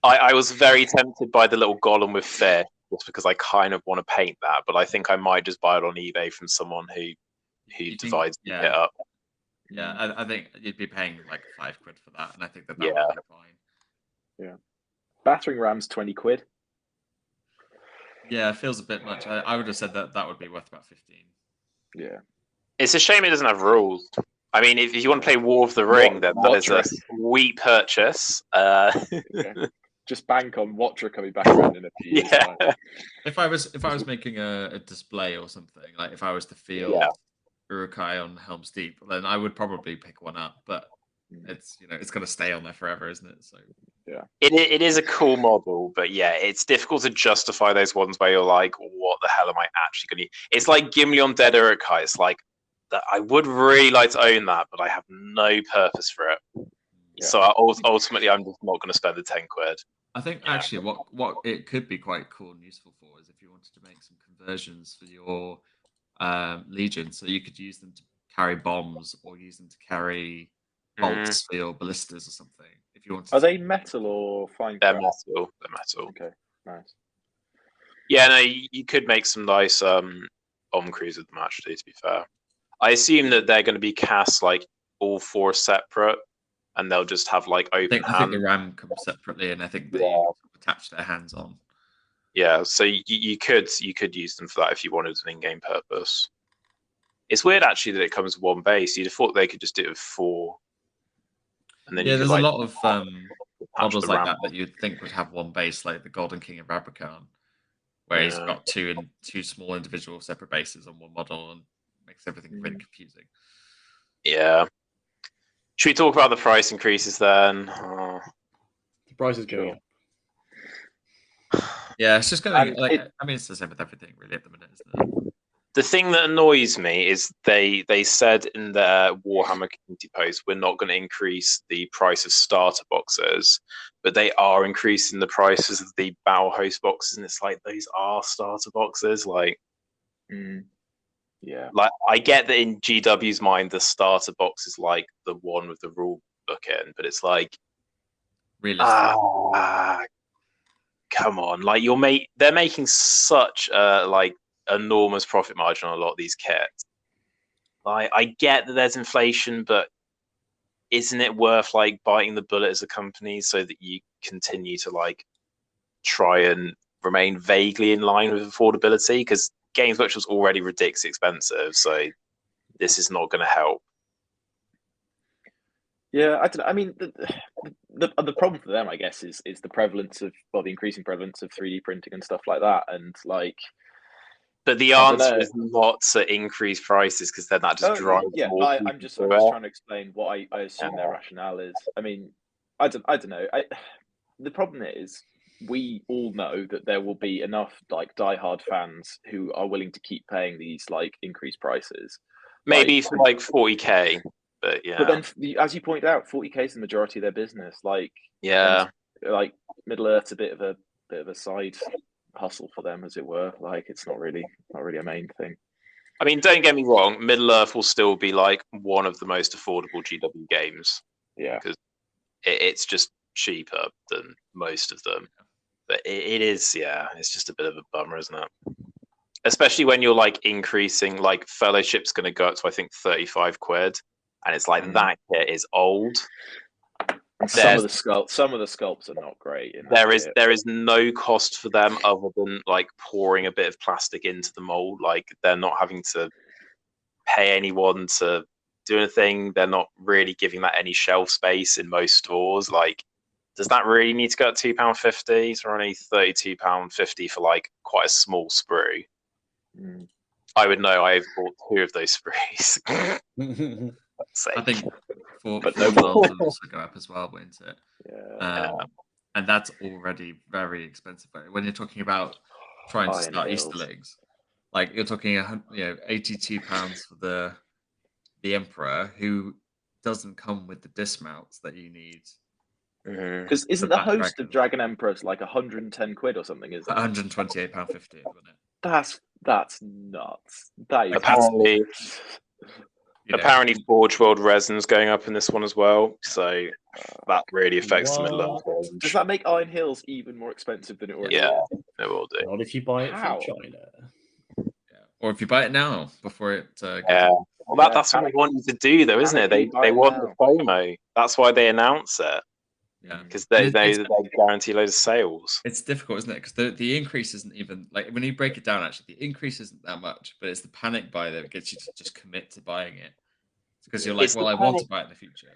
I was very tempted by the little golem with fear just because I kind of want to paint that, but I think I might just buy it on eBay from someone who divides it up. Yeah, I think you'd be paying like £5 for that, and I think that would be fine. Yeah, battering rams 20 quid. Yeah, it feels a bit much. I would have said that would be worth about 15. Yeah, it's a shame it doesn't have rules. I mean, if you want to play War of the Ring, then that is a sweet purchase. Just bank on Watcher coming back around in a few years. Yeah. If I was making a display or something, like if I was to field Uruk-hai on Helm's Deep, then I would probably pick one up. But it's it's going to stay on there forever, isn't it? So yeah, it is a cool model, but yeah, it's difficult to justify those ones where you're like, what the hell am I actually going to? It's like Gimli on Dead Uruk-hai. It's like that. I would really like to own that, but I have no purpose for it. Yeah. So ultimately, I'm just not going to spend the £10. I think actually, what it could be quite cool and useful for is if you wanted to make some conversions for your Legion, so you could use them to carry bombs or use them to carry bolts for your ballistas or something. If you want, are they metal or fine? They're metal. They're metal. Okay, nice. Yeah, no, you could make some nice bomb crews with them. Actually, to be fair, I assume that they're going to be cast like all 4 separate, and they'll just have like open. I think the ram comes separately, and I think they attach their hands on. Yeah, so you could use them for that if you wanted an in-game purpose. It's weird actually that it comes with 1 base. You'd have thought they could just do it with 4. And then there's a lot of models like that you'd think would have 1 base, like the Golden King of Rabrakan, where he's got two small individual separate bases on 1 model and makes everything really confusing. Yeah. Should we talk about the price increases then? The price is going up. Yeah, it's just going. I mean, it's the same with everything really at the minute, isn't it? the thing that annoys me is they said in their Warhammer community post, we're not going to increase the price of starter boxes, but they are increasing the prices of the battle host boxes, and it's like, those are starter boxes. Like, Yeah. like I get that in GW's mind, the starter box is like the one with the rule book in, but it's like, Realistic. come on, like they're making such like enormous profit margin on a lot of these kits. Like, I get that there's inflation, but isn't it worth like biting the bullet as a company so that you continue to like try and remain vaguely in line with affordability? Because Games Workshop's already ridiculously expensive, so this is not going to help. Yeah, I don't know. I mean, the problem for them, I guess, is the prevalence of, well, the increasing prevalence of 3D printing and stuff like that, and like. But the answer is not to increase prices, because then that just drives more people. I'm just trying to explain what I assume their rationale is. I mean, I don't know. The problem is, we all know that there will be enough like diehard fans who are willing to keep paying these like increased prices. Maybe for like 40k, but yeah. But then, as you point out, 40k is the majority of their business. Like, yeah, like Middle Earth's a bit of a side hustle for them, as it were. Like, it's not really a main thing. I mean, don't get me wrong, Middle Earth will still be like one of the most affordable GW games. Yeah, because it's just cheaper than most of them. But it is, yeah, it's just a bit of a bummer, isn't it? Especially when you're like increasing, like Fellowship's going to go up to I think 35 quid, and it's like that kit is old. And some of the sculpts are not great. There is no cost for them other than like pouring a bit of plastic into the mold. Like, they're not having to pay anyone to do anything. They're not really giving that any shelf space in most stores. Like, does that really need to go at £2.50? It's only £32.50 for like quite a small sprue. I would know. I've bought 2 of those sprues. I think but no more will also go up as well, won't it? Yeah. And that's already very expensive. When you're talking about trying to start Easterlings, like you're talking, £82 for the Emperor, who doesn't come with the dismounts that you need. Because isn't the host of Dragon Emperors like 110 quid or something? Isn't it? £128.50, isn't it? That's nuts. That is apparently Forge World resin's going up in this one as well, so that really affects the Middle Earth range. Does that make Iron Hills even more expensive than it already is? It will do. Not if you buy it from China. Or if you buy it now before it well, that's what they want you to do, though, isn't it? They want the FOMO. That's why they announce it. Yeah, because they guarantee loads of sales. It's difficult, isn't it? Because the increase isn't even like, when you break it down, actually the increase isn't that much, but it's the panic buy that gets you to just commit to buying it, because you're like, well, I want to buy it in the future.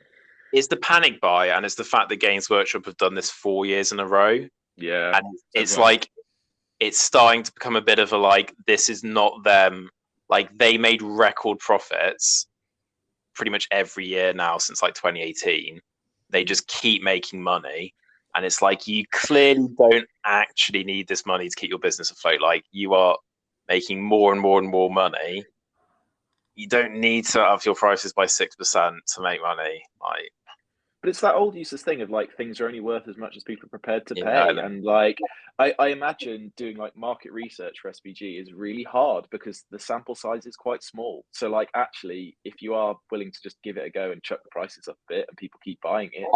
It's the panic buy, and it's the fact that Games Workshop have done this 4 years in a row. Yeah, and it's like, it's starting to become a bit of a like, this is not them. Like, they made record profits pretty much every year now since like 2018. They just keep making money, and it's like, you clearly don't actually need this money to keep your business afloat. Like, you are making more and more and more money. You don't need to up your prices by 6% to make money. Like, but it's that old useless thing of like, things are only worth as much as people are prepared to pay. And like, I imagine doing like market research for SBG is really hard because the sample size is quite small. So like, actually, if you are willing to just give it a go and chuck the prices up a bit and people keep buying it,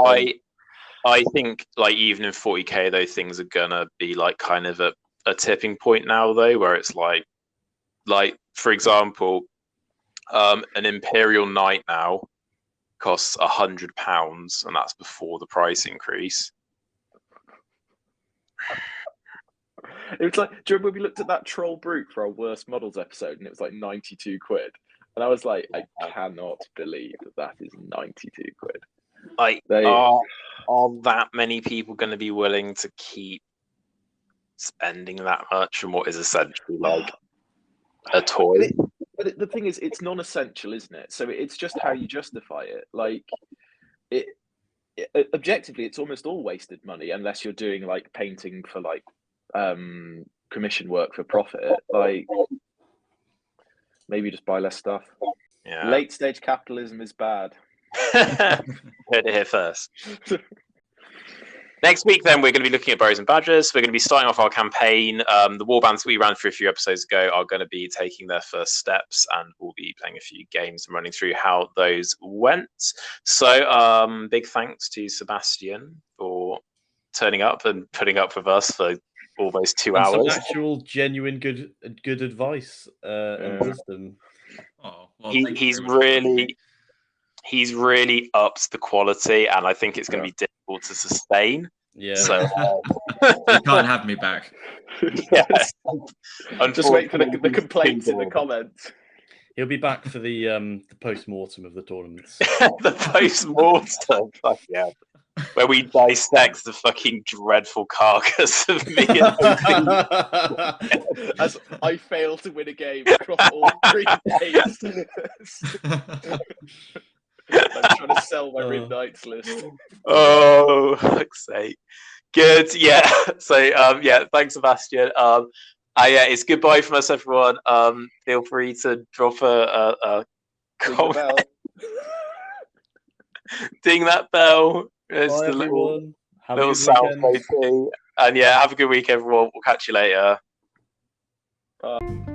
I think like, even in 40k though, things are gonna be like kind of a tipping point now though, where it's like for example, an Imperial Knight now costs £100, and that's before the price increase. It was like, do you remember when we looked at that Troll Brute for our worst models episode, and it was like 92 quid? And I was like, I cannot believe that is 92 quid. Like, are that many people going to be willing to keep spending that much on what is essentially like a toy? But the thing is, it's non-essential, isn't it? So it's just how you justify it. Like, objectively, it's almost all wasted money unless you're doing like painting for like commission work for profit. Like, Maybe just buy less stuff. Yeah. Late stage capitalism is bad. Heard it here first. Next week, then, we're going to be looking at Bows and Badgers. We're going to be starting off our campaign. The warbands we ran through a few episodes ago are going to be taking their first steps, and we'll be playing a few games and running through how those went. So, big thanks to Sebastian for turning up and putting up with us for almost 2 And hours. some actual, genuine, good advice and wisdom. Oh, well, He's really upped the quality, and I think it's going to be difficult to sustain. Yeah. So you can't have me back. yes. Just wait for the complaints in the comments. He'll be back for the post-mortem of the tournaments. The post-mortem, fuck yeah. Where we dissect the fucking dreadful carcass of me and As I fail to win a game across all 3 days. I'm trying to sell my Midnights list. oh, fuck's sake. Good, yeah. So, yeah, thanks, Sebastian. Yeah, it's goodbye from us, everyone. Feel free to drop a comment. Ding that bell. It's Bye, the little sound weekend. thing. And yeah, have a good week, everyone. We'll catch you later. Bye.